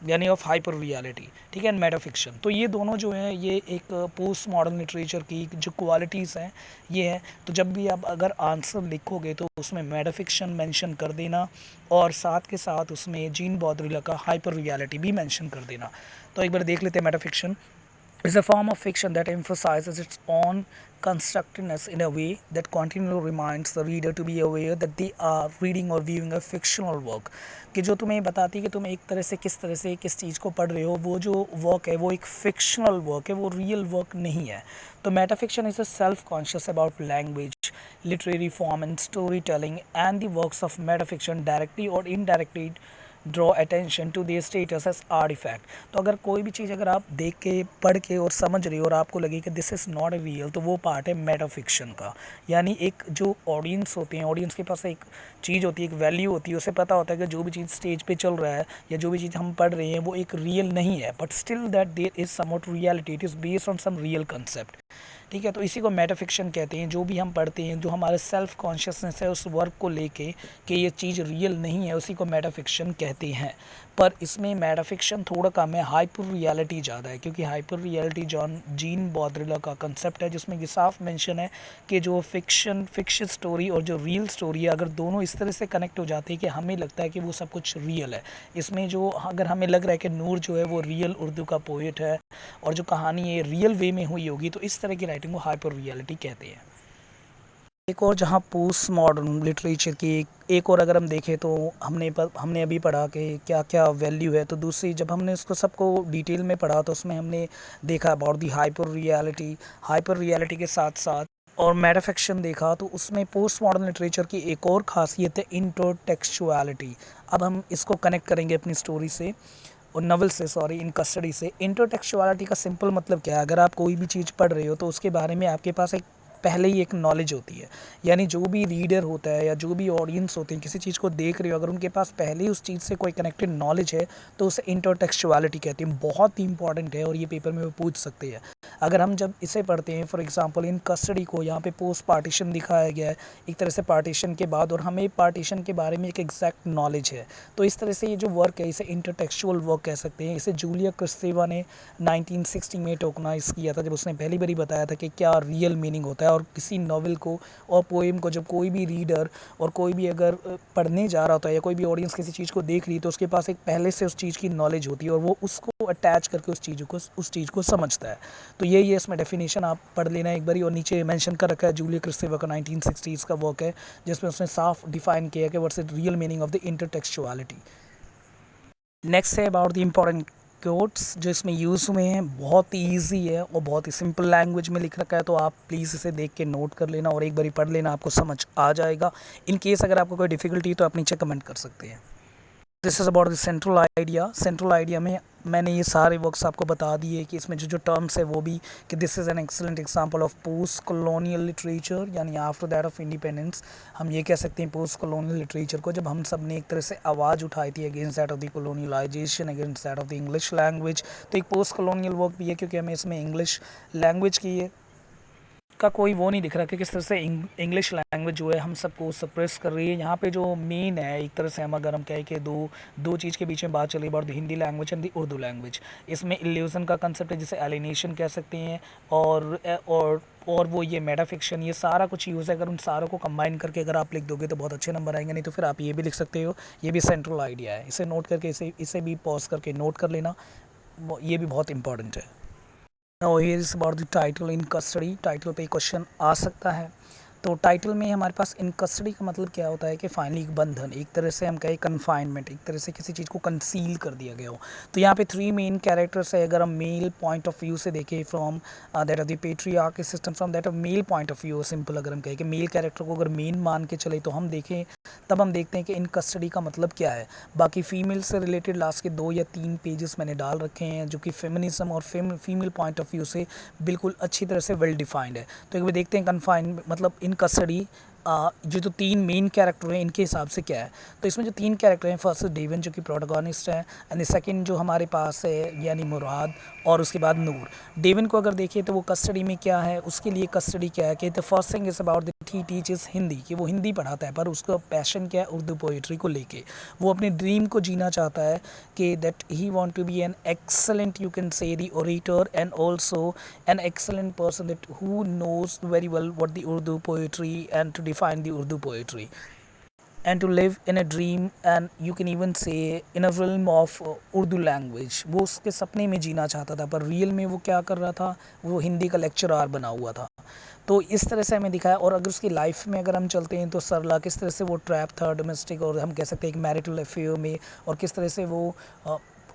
यानी ऑफ हाइपर रियलिटी, ठीक है, एंड मेटाफिक्शन। तो ये दोनों जो हैं ये एक पोस्ट मॉडर्न लिटरेचर की जो क्वालिटीज़ हैं ये हैं। तो जब भी आप अगर आंसर लिखोगे तो उसमें मेटाफिक्शन मेंशन कर देना और साथ के साथ उसमें जीन बॉद्रिला का हाइपर रियलिटी भी मेंशन कर देना। तो एक बार देख लेते हैं। Metafiction is a form of fiction that emphasizes its own constructedness in a way that continually reminds the reader to be aware that they are reading or viewing a fictional work, कि जो तुम्हें बताती है कि तुम एक तरह से किस चीज़ को पढ़ रहे हो, वो जो वर्क है वो एक फिक्शनल वर्क है, वो रियल वर्क नहीं है। तो metafiction is a self conscious about language, literary form and story telling, and the works of metafiction directly और indirectly draw attention to the status as artefact. तो अगर कोई भी चीज़ अगर आप देख के पढ़ के और समझ रहे हो और आपको लगे कि this is not a real, तो वो पार्ट है मेटाफिक्शन का। यानी एक जो ऑडियंस होते हैं, ऑडियंस के पास एक चीज़ होती है, एक वैल्यू होती है, उसे पता होता है कि जो भी चीज़ स्टेज पे चल रहा है या जो भी चीज़ हम पढ़ रहे हैं वो एक रियल नहीं है, but still that there is somewhat reality, it is based on some real concept, ठीक है। तो इसी को मेटाफिक्शन कहते हैं। जो भी हम पढ़ते हैं, जो हमारे सेल्फ कॉन्शियसनेस है उस वर्क को लेके कि ये चीज़ रियल नहीं है, उसी को मेटाफिक्शन कहते हैं। पर इसमें मेटाफिक्शन थोड़ा कम है, हाइपर रियलिटी ज़्यादा है, क्योंकि हाइपर रियलिटी जीन बॉद्रिला का कंसेप्ट है जिसमें कि साफ मेंशन है कि जो फिक्शियस स्टोरी और जो रियल स्टोरी है, अगर दोनों इस तरह से कनेक्ट हो जाते हैं कि हमें लगता है कि वो सब कुछ रियल है। इसमें जो अगर हमें लग रहा है कि नूर जो है वो रियल उर्दू का पोइट है और जो कहानी है रियल वे में हुई होगी, तो इस तरह की राइटिंग को हाइपर रियलिटी कहते हैं। एक और जहाँ पोस्ट मॉडर्न लिटरेचर की एक और अगर हम देखें तो हमने अभी पढ़ा कि क्या क्या वैल्यू है, तो दूसरी जब हमने इसको सबको डिटेल में पढ़ा तो उसमें हमने देखा अबाउट दी हाइपर रियलिटी के साथ साथ और मेटाफिक्शन देखा। तो उसमें पोस्ट मॉडर्न लिटरेचर की एक और ख़ासियत है इंटरटेक्चुअलिटी। अब हम इसको कनेक्ट करेंगे अपनी स्टोरी से और नवल से, इन कस्टडी से। इंटरटेक्चुअलिटी का सिंपल मतलब क्या है? अगर आप कोई भी चीज़ पढ़ रहे हो तो उसके बारे में आपके पास एक पहले ही एक नॉलेज होती है। यानी जो भी रीडर होता है या जो भी ऑडियंस होते हैं किसी चीज़ को देख रहे हो, अगर उनके पास पहले ही उस चीज़ से कोई कनेक्टेड नॉलेज है तो उसे इंटरटेक्चुअलिटी कहते हैं। बहुत ही इंपॉर्टेंट है और ये पेपर में वो पूछ सकते हैं। अगर हम जब इसे पढ़ते हैं, फॉर एग्जांपल इन कस्टडी को यहाँ पे पोस्ट पार्टीशन दिखाया गया है, एक तरह से पार्टीशन के बाद, और हमें पार्टीशन के बारे में एक एग्जैक्ट नॉलेज है, तो इस तरह से ये जो वर्क है इसे इंटरटेक्चुअल वर्क कह सकते हैं। इसे जूलिया क्रिस्टेवा ने 1960 में टोकनाइज किया था, जब उसने पहली बारी बताया था कि क्या रियल मीनिंग होता है। और किसी नॉवल को और पोएम को जब कोई भी रीडर और कोई भी अगर पढ़ने जा रहा होता है या कोई भी ऑडियंस किसी चीज़ को देख रही है तो उसके पास एक पहले से उस चीज़ की नॉलेज होती है और वो उसको अटैच करके उस चीज़ को समझता है। तो यही है इसमें डेफिनेशन, आप पढ़ लेना एक बारी। और नीचे मेंशन कर रखा है जूलिया क्रिस्टेवा का 1960s का वर्क है जिसमें उसने साफ डिफाइन किया कि what's the real meaning of the intertextuality. Next है अबाउट द इम्पॉर्टेंट कोट्स जो इसमें यूज़ हुए हैं। बहुत ही ईजी है और बहुत ही सिंपल लैंग्वेज में लिख रखा है, तो आप प्लीज़ इसे देख के नोट कर लेना और एक बारी पढ़ लेना, आपको समझ आ जाएगा। इन केस अगर आपको कोई डिफ़िकल्टी तो आप नीचे कमेंट कर सकते हैं। This is about the central idea. Central idea में मैंने ये सारे वर्क्स आपको बता दिए कि इसमें जो टर्म्स है वो भी, कि this is an excellent example of post colonial literature, यानी आफ्टर दैट ऑफ इंडिपेंडेंस। हम ये कह सकते हैं पोस्ट कॉलोनियल लिटरेचर को, जब हम सब ने एक तरह से आवाज़ उठाई थी against that of the colonialisation, against that of the English language. तो एक पोस्ट कॉलोनियल वर्क भी है क्योंकि हमें इसमें इंग्लिश लैंग्वेज की का कोई वो नहीं दिख रहा कि किस तरह से इंग्लिश लैंग्वेज जो है हम सबको सप्रेस कर रही है। यहाँ पे जो मेन है, एक तरह से हम अगर हम कहें कि दो चीज़ के बीच में बात चली about the Hindi language and the Urdu language. इसमें इल्यूजन का कंसेप्ट है जिसे एलिनेशन कह सकते हैं, और वो ये मेटाफिक्शन, ये सारा कुछ यूज़ है। अगर उन सारों को कंबाइन करके अगर आप लिख दोगे तो बहुत अच्छे नंबर आएंगे, नहीं तो फिर आप ये भी लिख सकते हो। ये भी सेंट्रल आइडिया है, इसे नोट करके इसे भी पॉज करके नोट कर लेना, ये भी बहुत इंपॉर्टेंट है। Now here is about the title in custody. Title पे क्वेश्चन आ सकता है। तो टाइटल में हमारे पास इन कस्टडी का मतलब क्या होता है कि फाइनली एक बंधन, एक तरह से हम कहें कन्फाइनमेंट, एक तरह से किसी चीज़ को कंसील कर दिया गया हो। तो यहाँ पे 3 मेन कैरेक्टर्स है। अगर हम मेल पॉइंट ऑफ व्यू से देखें, from that of the patriarchy system, from that of male point of view, simple अगर हम कहें कि मेल कैरेक्टर को अगर मेन मान के चले तो हम देखें, तब हम देखते हैं कि इन कस्टडी का मतलब क्या है। बाकी फीमेल से रिलेटेड लास्ट के 2 या 3 पेजेस मैंने डाल रखे हैं जो कि फेमिनिज्म और फीमेल पॉइंट ऑफ व्यू से बिल्कुल अच्छी तरह से वेल डिफाइंड है। तो एक बार देखते हैं कन्फाइन मतलब इन कस्टडी जो 3 मेन कैरेक्टर हैं इनके हिसाब से क्या है। तो इसमें जो 3 कैरेक्टर हैं, फर्स्ट डेवन जो कि प्रोटोगोनिस्ट है, एंड सेकंड जो हमारे पास है यानी मुराद, और उसके बाद नूर। डेवन को अगर देखें तो वो कस्टडी में क्या है, उसके लिए कस्टडी क्या है कि the first thing is about that he teaches Hindi, कि वो हिंदी पढ़ाता है, पर उसका पैशन क्या है उर्दू पोइट्री को लेके। वो अपने ड्रीम को जीना चाहता है कि that he want to be an excellent, you can say the orator, and also an excellent person that who knows very well what the Urdu poetry and to define the Urdu poetry, and to live in a dream, and you can even say in a realm of Urdu language। वो उसके सपने में जीना चाहता था, पर real में वो क्या कर रहा था, वो हिंदी का लेक्चरार बना हुआ था। तो इस तरह से हमें दिखाया। और अगर उसकी लाइफ में अगर हम चलते हैं तो सरला किस तरह से वो ट्रैप था डोमेस्टिक, और हम कह सकते हैं एक मैरिटल अफेयर में, और किस तरह से वो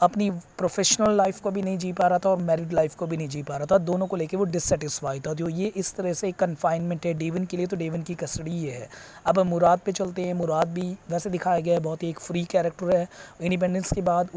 अपनी प्रोफेशनल लाइफ को भी नहीं जी पा रहा था और मैरिड लाइफ को भी नहीं जी पा रहा था, दोनों को लेके वो डिससेटिस्फाइड था। जो ये इस तरह से कन्फाइनमेंट है डेवन के लिए, तो डेवन की कस्टडी ये है। अब हम मुराद पे चलते हैं। मुराद भी वैसे दिखाया गया है बहुत ही एक फ्री कैरेक्टर है। इंडिपेंडेंस के बाद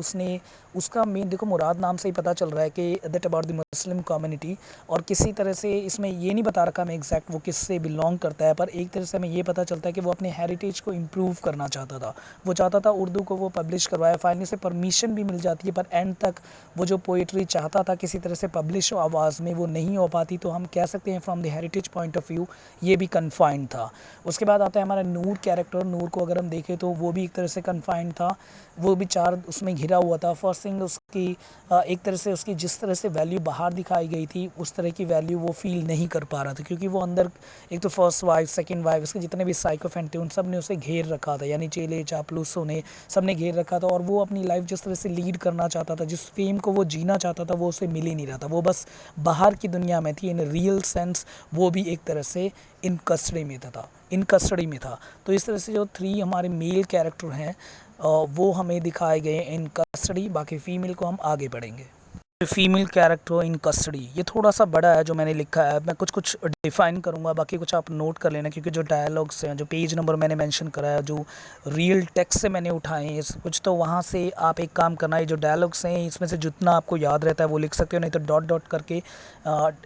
उसका मेन, देखो मुराद नाम से ही पता चल रहा है कि that about the Muslim community, और किसी तरह से इसमें ये नहीं बता रखा हमें एग्जैक्ट वो किससे बिलोंग करता है, पर एक तरह से हमें ये पता चलता है कि वो अपने हेरिटेज को इम्प्रूव करना चाहता था। वो चाहता था उर्दू को वो पब्लिश करवाया, फाइनली से परमिशन भी मिल जाती है, पर एंड तक वो जो पोइट्री चाहता था किसी तरह से पब्लिश हो आवाज़ में, वो नहीं हो पाती। तो हम कह सकते हैं from the heritage point of view ये भी कन्फाइंड था। उसके बाद आता है हमारा नूर कैरेक्टर। नूर को अगर हम देखें तो वो भी एक तरह से कन्फाइंड था, वो भी 4 उसमें घिरा हुआ था। फर्स्ट थिंग उसकी एक तरह से उसकी जिस तरह से वैल्यू बाहर दिखाई गई थी उस तरह की वैल्यू वो फील नहीं कर पा रहा था, क्योंकि वो अंदर एक तो फर्स्ट वाइफ, सेकंड वाइफ, उसके जितने भी साइकोफेंट थे उन सब ने उसे घेर रखा था, यानी चेले चापलूसों ने सब ने घेर रखा था। और वो अपनी लाइफ जिस तरह से लीड करना चाहता था, जिस फेम को वो जीना चाहता था, वो उसे मिल ही नहीं रहा था। वो बस बाहर की दुनिया में थी। इन रियल सेंस वो भी एक तरह से इन कस्टडी में था। तो इस तरह से जो 3 हमारे मेल कैरेक्टर हैं वो हमें दिखाए गए इन कस्टडी। बाकी फ़ीमेल को हम आगे पढ़ेंगे। फीमेल कैरेक्टर इन कस्टडी, ये थोड़ा सा बड़ा है जो मैंने लिखा है, मैं कुछ कुछ डिफाइन करूँगा, बाकी कुछ आप नोट कर लेना, क्योंकि जो डायलॉग्स हैं, जो पेज नंबर मैंने मेंशन करा है, जो रियल टेक्स्ट से मैंने उठाए हैं कुछ, तो वहाँ से आप एक काम करना है, जो डायलॉग्स हैं इसमें से जितना आपको याद रहता है वो लिख सकते हो, नहीं तो डॉट डॉट करके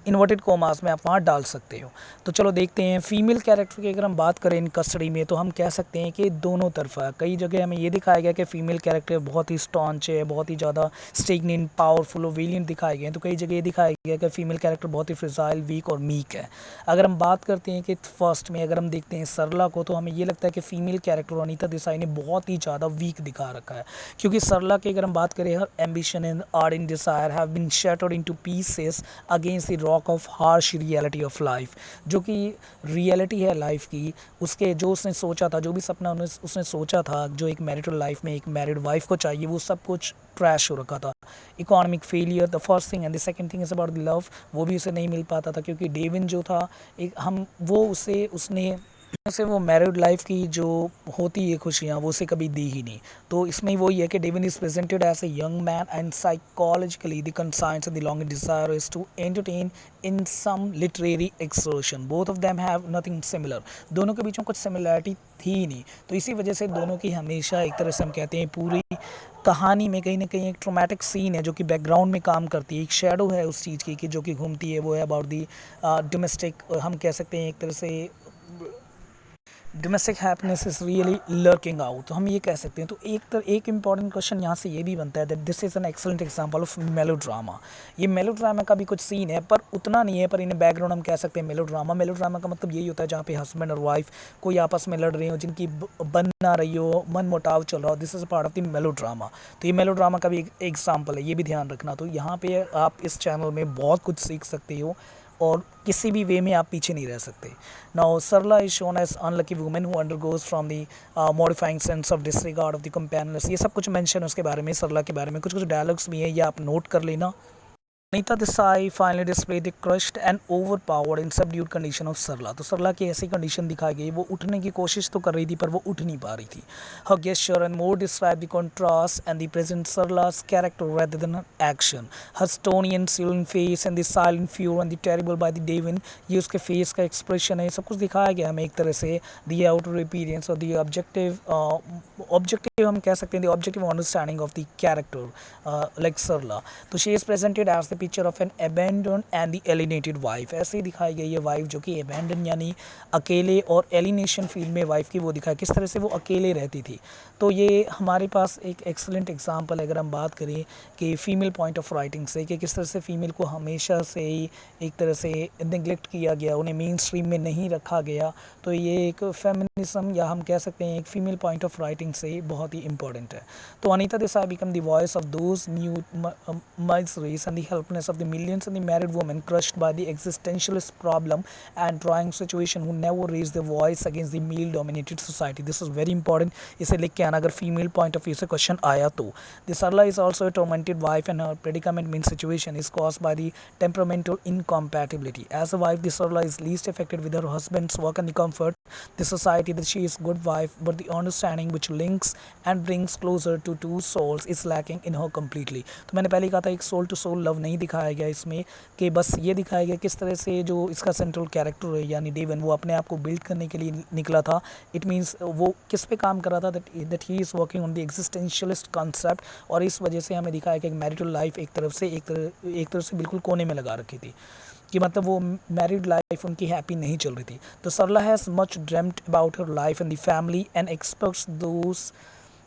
इन्वर्टेड कोमास में आप वहाँ डाल सकते हो। तो चलो देखते हैं फीमेल कैरेक्टर की अगर हम बात करें इन कस्टडी में, तो हम कह सकते हैं कि दोनों तरफा, कई जगह हमें ये दिखाया गया कि फ़ीमेल कैरेक्टर बहुत ही स्टॉन्च है, बहुत ही ज़्यादा स्टेगनेंट, पावरफुल और वेलियंट दिखाए गए हैं, तो कई जगह ये दिखाया गया कि फीमेल कैरेक्टर बहुत ही फ्रिजाइल, वीक और मीक है। अगर हम बात करते हैं कि फर्स्ट में अगर हम देखते हैं सरला को, तो हमें ये लगता है कि फ़ीमेल कैरेक्टर अनीता देसाई ने बहुत ही ज़्यादा वीक दिखा रखा है, क्योंकि सरला की अगर हम बात करें, her ambition and ardent desire have been shattered into pieces against the rock of harsh reality of life, जो कि रियलिटी है लाइफ की, उसके जो उसने सोचा था, जो भी सपना उसने सोचा था, जो एक मैरिटल लाइफ में एक मैरिड वाइफ को चाहिए, वो सब कुछ ट्रैश हो रखा था। Economic failure the first thing, and the second thing is about the love, वो भी उसे नहीं मिल पाता था, क्योंकि डेविन जो था एक हम वो उसे उसने उसे वो मैरिड लाइफ की जो होती है खुशियाँ, वो उसे कभी दी ही नहीं। तो इसमें वही है कि Deven is presented as a young man and psychologically the conscience of the long desire is to entertain in some literary exertion, both of them have nothing similar, दोनों के बीच में कुछ सिमिलरिटी थी ही नहीं, तो इसी वजह से दोनों की हमेशा एक तरह से हम कहते हैं पूरी कहानी में कहीं ना कहीं एक ट्रोमेटिक सीन है जो कि बैकग्राउंड में काम करती है, एक शेडो है उस चीज़ की कि जो कि घूमती है, वो है अबाउट दी डोमेस्टिक, हम कह सकते हैं एक तरह से domestic happiness is really lurking out, तो हम ये कह सकते हैं। तो एक इंपॉर्टेंट क्वेश्चन यहाँ से ये भी बनता है that this is an excellent example of melodrama, ये मेलोड्रामा का भी कुछ सीन है पर उतना नहीं है, पर इन्हें बैकग्राउंड हम कह सकते हैं मेलोड्रामा का मतलब यही होता है जहाँ पे हस्बैंड और वाइफ कोई आपस में लड़ रहे हो, जिनकी बन ना रही हो, मन मुटाव चल रहा हो, this is part of the melodrama. तो ये मेलोड्रामा का भी एक एग्जाम्पल है, ये भी ध्यान रखना। तो यहाँ पे आप इस चैनल में बहुत कुछ सीख सकते हो और किसी भी वे में आप पीछे नहीं रह सकते। Now Sarla is shown as unlucky women who undergoes from the modifying sense of disregard of the companionless, ये सब कुछ मेंशन है उसके बारे में, सरला के बारे में कुछ कुछ डायलॉग्स भी हैं, ये आप नोट कर लेना। Anita Desai finally display the crushed and overpowered and subdued condition of Sarla, तो सरला की ऐसी कंडीशन दिखाई गई, वो उठने की कोशिश तो कर रही थी पर वो उठ नहीं पा रही थी। Her gesture and more describe the contrast and the present Sarla's character rather than her action, her stony and sullen face and the silent fear and the terrible by the Devin, ये उसके फेस का expression है, सब कुछ दिखाया गया हमें एक तरह से, द आउटर अपीयरेंस और द ऑब्जेक्टिव हम कह सकते हैं, the objective understanding of the character like Sarla. तो she is presented as the picture of an abandon and the alienated wife, ऐसे ही दिखाई गई है वाइफ जो कि अबैंडन यानी अकेले और एलिनेशन फील में वाइफ की वो दिखाई, किस तरह से वो अकेले रहती थी। तो ये हमारे पास एक एक्सलेंट एग्जांपल है अगर हम बात करें कि फ़ीमेल पॉइंट ऑफ राइटिंग से, कि किस तरह से फ़ीमेल को हमेशा से ही एक तरह से निगलेक्ट किया गया, उन्हें मेन स्ट्रीम में नहीं रखा गया। तो ये एक फेमिनिज्म या हम कह सकते हैं एक फ़ीमेल पॉइंट ऑफ राइटिंग से बहुत ही इंपॉर्टेंट है। तो Anita Desai become the voice of those mute miseries and the helplessness of the millions and the married women crushed by the existentialist problem and trying situation who never raised their voice against the male dominated society. This is very important, इसे लिख के आना अगर female point of view से question आया तो। The Sarla is also a tormented wife and her predicament means situation is caused by the temperamental incompatibility. As a wife, the Sarla is least affected with her husband's work and the comfort the society that she is good wife, but the understanding which links and brings closer to two souls is lacking in her completely. तो मैंने पहले कहा था एक soul to soul love नहीं दिखाया गया इसमें, कि बस ये दिखाया गया किस तरह से जो इसका सेंट्रल कैरेक्टर है यानी डेवन, वो अपने आप को बिल्ड करने के लिए निकला था। इट मीन्स वो किस पे काम कर रहा था, that he is working on the existentialist concept, और इस वजह से हमें दिखाया कि एक मैरिटल लाइफ एक तरफ से बिल्कुल कोने में लगा रखी थी, कि मतलब वो मैरिड लाइफ उनकी हैप्पी नहीं चल रही थी। तो Sarla has much dreamed about her life and the family and expects those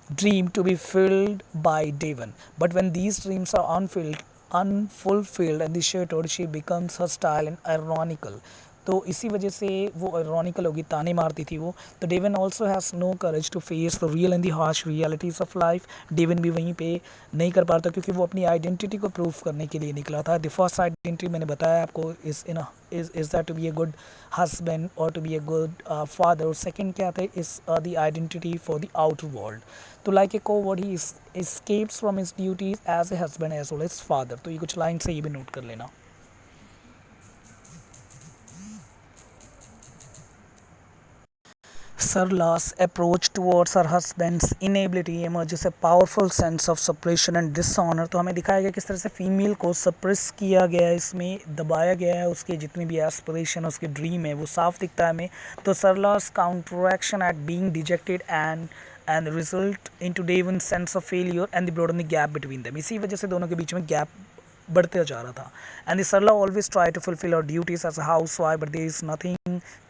dream to be filled by Devon, but when these dreams are unfulfilled and shattered, she becomes hostile and ironical. तो इसी वजह से वो ironical होगी, ताने मारती थी वो। तो Deven also has no courage to face the real and the harsh realities of life, Deven भी वहीं पे नहीं कर पाता क्योंकि वो अपनी आइडेंटिटी को प्रूव करने के लिए निकला था। द फर्स्ट आइडेंटिटी मैंने बताया आपको is that to be a good husband और to be a good father, और सेकेंड क्या था is the identity for the outer world. तो like a coward he escapes from his duties as a husband as well as father। तो ये कुछ line से ये भी नोट कर लेना। Sarla's approach towards her husband's inability emerges a powerful sense of suppression and dishonor। तो हमें दिखाया गया किस तरह से फीमेल को सप्रेस किया गया है, इसमें दबाया गया है, उसके जितनी भी एस्पिरेशन उसके ड्रीम है वो साफ दिखता है हमें। तो Sarla's counteraction at being dejected and result into Devon's sense of failure and the broaden the gap between them। इसी वजह से दोनों के बीच में गैप बढ़ते जा रहा था। And the Sarla always try to fulfil her duties as a house wife, but there is nothing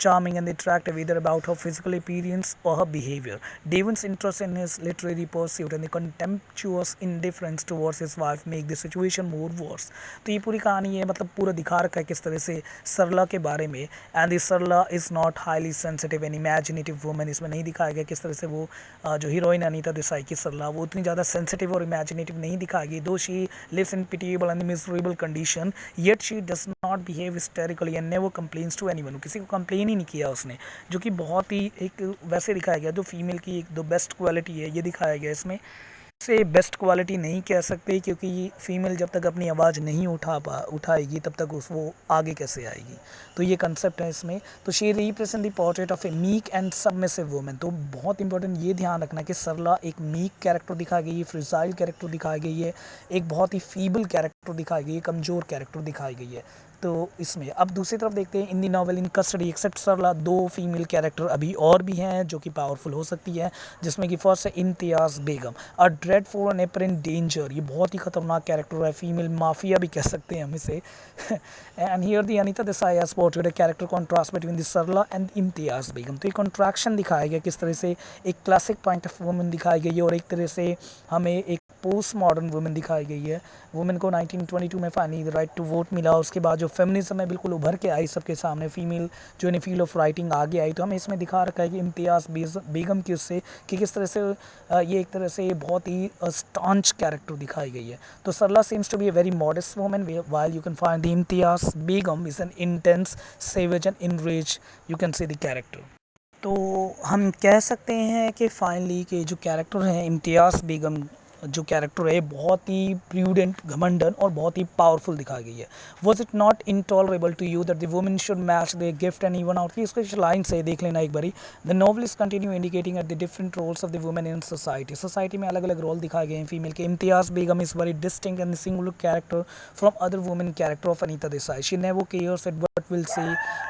charming and attractive either about her physical appearance or her behavior. Devon's interest in his literary pursuit and the contemptuous indifference towards his wife make the situation more worse। तो ये पूरी कहानी है, मतलब पूरा दिखा रखा है किस तरह से सरला के बारे में। And the Sarla is not highly sensitive and imaginative woman. इसमें नहीं दिखाया गया किस तरह से वो जो हीरोइन अनीता देसाई की सरला वो उतनी ज़्यादा सेंसिटिव और इमेजिनेटिव नहीं दिखाई गई। Though she lives in pitiable and miserable condition yet she does not behave hysterically and never complains to anyone. किसी को कंप्लेन ही नहीं किया उसने, जो कि बहुत ही एक वैसे दिखाया गया जो फीमेल की एक दो बेस्ट क्वालिटी है ये दिखाया गया इसमें। से बेस्ट क्वालिटी नहीं कह सकते क्योंकि फीमेल जब तक अपनी आवाज़ नहीं उठाएगी तब तक वो आगे कैसे आएगी। तो ये कंसेप्ट है इसमें। तो she represent the portrait of A meek and submissive woman. तो बहुत इंपॉर्टेंट ये ध्यान रखना कि सरला एक मीक कैरेक्टर दिखाई गई है, फ्रिजाइल कैरेक्टर दिखाई गई है, एक बहुत ही फीबल कैरेक्टर दिखाई गई है, कमज़ोर कैरेक्टर दिखाई गई है। तो इसमें अब दूसरी तरफ देखते हैं इन दी नॉवल इन कस्टडी एक्सेप्ट सरला दो फीमेल कैरेक्टर अभी और भी हैं जो कि पावरफुल हो सकती है, जिसमें कि फर्स्ट है इम्तियाज़ बेगम, अ ड्रेडफुल एंड एपरेंट डेंजर। ये बहुत ही खतरनाक कैरेक्टर है, फीमेल माफिया भी कह सकते हैं हम इसे। And here the Anita Desai has portrayed a character contrast between the Sarla and Imtiaz Begum. तो ये कॉन्ट्रैक्शन दिखाया गया किस तरह से एक क्लासिक पॉइंट ऑफ वुमेन दिखाई गई है और एक तरह से हमें एक पोस्ट मॉडर्न वुमेन दिखाई गई है। वुमेन को 1922 में फाइनली राइट टू वोट मिला, उसके बाद जो फेमिनिज्म है बिल्कुल उभर के आई सबके सामने, फीमेल जो इन फील्ड ऑफ राइटिंग आगे आई। तो हमें इसमें दिखा रखा है कि इम्तियाज़ बेगम की उससे कि किस तरह से ये एक तरह से बहुत ही स्टांच कैरेक्टर दिखाई गई है। तो Sarla seems to be a very modest woman while you can find the Imtiaz Begum is an intense savage and enrage you can see the character. तो हम कह सकते हैं कि फाइनली के जो कैरेक्टर हैं इम्तियाज़ बेगम जो कैरेक्टर है बहुत ही प्रूडेंट, घमंडन और बहुत ही पावरफुल दिखाई गई है। Was it not intolerable to you that the women should match the gift and even out की इसको लाइन से देख लेना एक बारी। The novelist continue indicating at the different roles of the women in society. Society में अलग अलग रोल दिखाए गए हैं फीमेल के। Imtiaz Begum is very distinct and singular character from other women character of Anita Desai. She never cares eight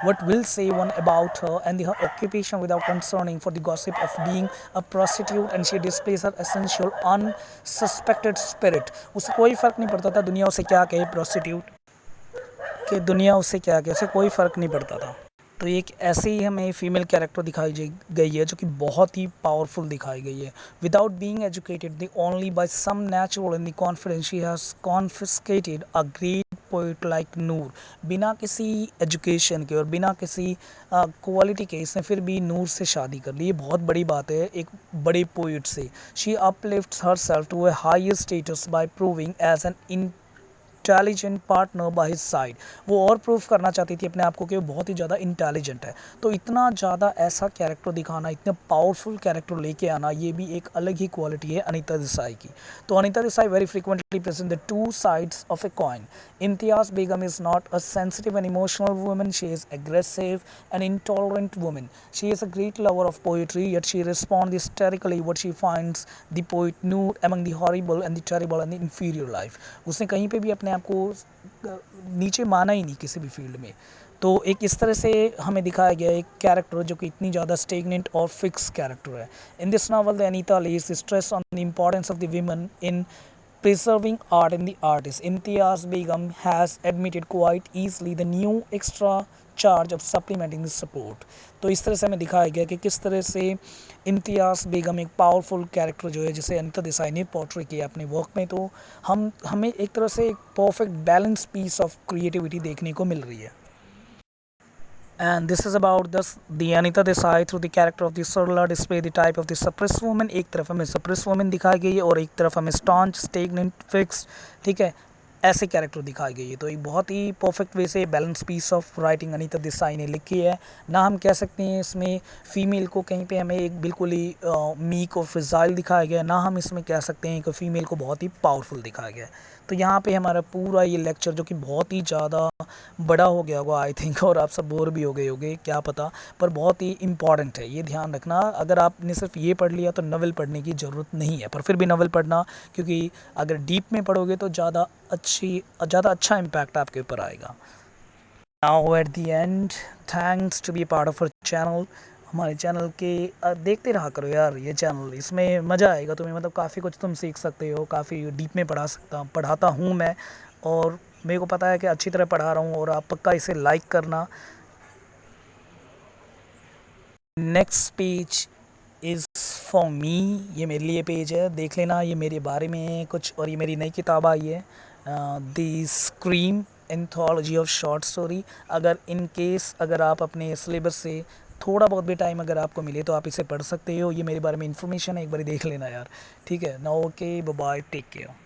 what will say one about her and her occupation without concerning for the gossip of being a prostitute, and she displays her essential unsuspected spirit। उसे कोई फ़र्क नहीं पड़ता था दुनिया उसे क्या कहे, प्रोस्टिट्यूट कि दुनिया उसे क्या कहे, उसे कोई फ़र्क नहीं पड़ता था। तो एक ऐसे ही हमें फीमेल कैरेक्टर दिखाई गई है जो कि बहुत ही पावरफुल दिखाई गई है। Without being educated the only by some natural in the confidence she has confiscated a great poet like Noor. बिना किसी एजुकेशन के और बिना किसी क्वालिटी के इसने फिर भी नूर से शादी कर ली। ये बहुत बड़ी बात है एक बड़े पोइट से। She uplifts herself to a higher status by proving as an intelligent partner by his side. वो और प्रूफ करना चाहती थी अपने आप को कि वो बहुत ही ज़्यादा इंटेलिजेंट है। तो इतना ज़्यादा ऐसा कैरेक्टर दिखाना, इतना पावरफुल कैरेक्टर लेके आना, ये भी एक अलग ही क्वालिटी है अनीता देसाई की। तो Anita Desai very frequently present the two sides of a coin. Imtiaz Begum is not a sensitive and emotional woman, she is aggressive and intolerant woman. She is a great lover of poetry yet she responds hysterically what she finds the poet Noor among the horrible and the terrible and the inferior life। उसने कहीं पे भी अपने आप को नीचे माना ही नहीं किसी भी फील्ड में। तो एक इस तरह से हमें दिखाया गया एक कैरेक्टर जो कि इतनी ज़्यादा स्टेगनेंट और फिक्स कैरेक्टर है। In this novel the Anita lays stress on the importance of the women in preserving art in the artist। Imtiaz Begum has admitted quite easily the new extra charge of supplementing the support। तो इस तरह से हमें दिखाया गया कि किस तरह से इम्तियाज़ बेगम एक पावरफुल कैरेक्टर जो है जिसे अनीता देसाई ने पोर्ट्रे किया अपने वर्क में। तो हमें एक तरह से एक perfect balance piece of creativity देखने को मिल रही है। And this is about the Anita Desai through the character of the Sarla display the type of the suppressed woman। एक तरफ हमें suppressed woman दिखाई गई है और एक तरफ हमें staunch, stagnant, fixed, ठीक है, ऐसे कैरेक्टर दिखाई गई है। तो एक बहुत ही परफेक्ट वे से balance piece of writing Anita Desai ने लिखी है। ना हम कह सकते हैं इसमें फ़ीमेल को कहीं पे हमें एक बिल्कुल ही मीक और फ्रिजाइल दिखाया गया है, ना हम इसमें कह सकते हैं कि फ़ीमेल को बहुत ही पावरफुल दिखाया गया है। तो यहाँ पे हमारा पूरा ये लेक्चर जो कि बहुत ही ज़्यादा बड़ा हो गया होगा आई थिंक, और आप सब बोर भी हो गए होगे क्या पता, पर बहुत ही इम्पॉर्टेंट है, ये ध्यान रखना। अगर आपने सिर्फ ये पढ़ लिया तो नवल पढ़ने की ज़रूरत नहीं है, पर फिर भी नवल पढ़ना, क्योंकि अगर डीप में पढ़ोगे तो ज़्यादा अच्छा इम्पैक्ट आपके ऊपर आएगा। Now at the end, thanks to be part of our channel. हमारे चैनल के देखते रहा करो यार, ये चैनल, इसमें मज़ा आएगा तुम्हें, मतलब काफ़ी कुछ तुम सीख सकते हो, काफ़ी डीप में पढ़ाता हूँ मैं, और मेरे को पता है कि अच्छी तरह पढ़ा रहा हूँ, और आप पक्का इसे लाइक करना। Next page is for me, ये मेरे लिए पेज है, देख लेना, ये मेरे बारे में है कुछ, और ये मेरी नई किताब आई है the scream anthology of short story. अगर इन केस अगर आप अपने सिलेबस से थोड़ा बहुत भी टाइम अगर आपको मिले तो आप इसे पढ़ सकते हो, ये मेरे बारे में इन्फॉर्मेशन है, एक बार देख लेना यार, ठीक है ना। Okay, bye bye, take care.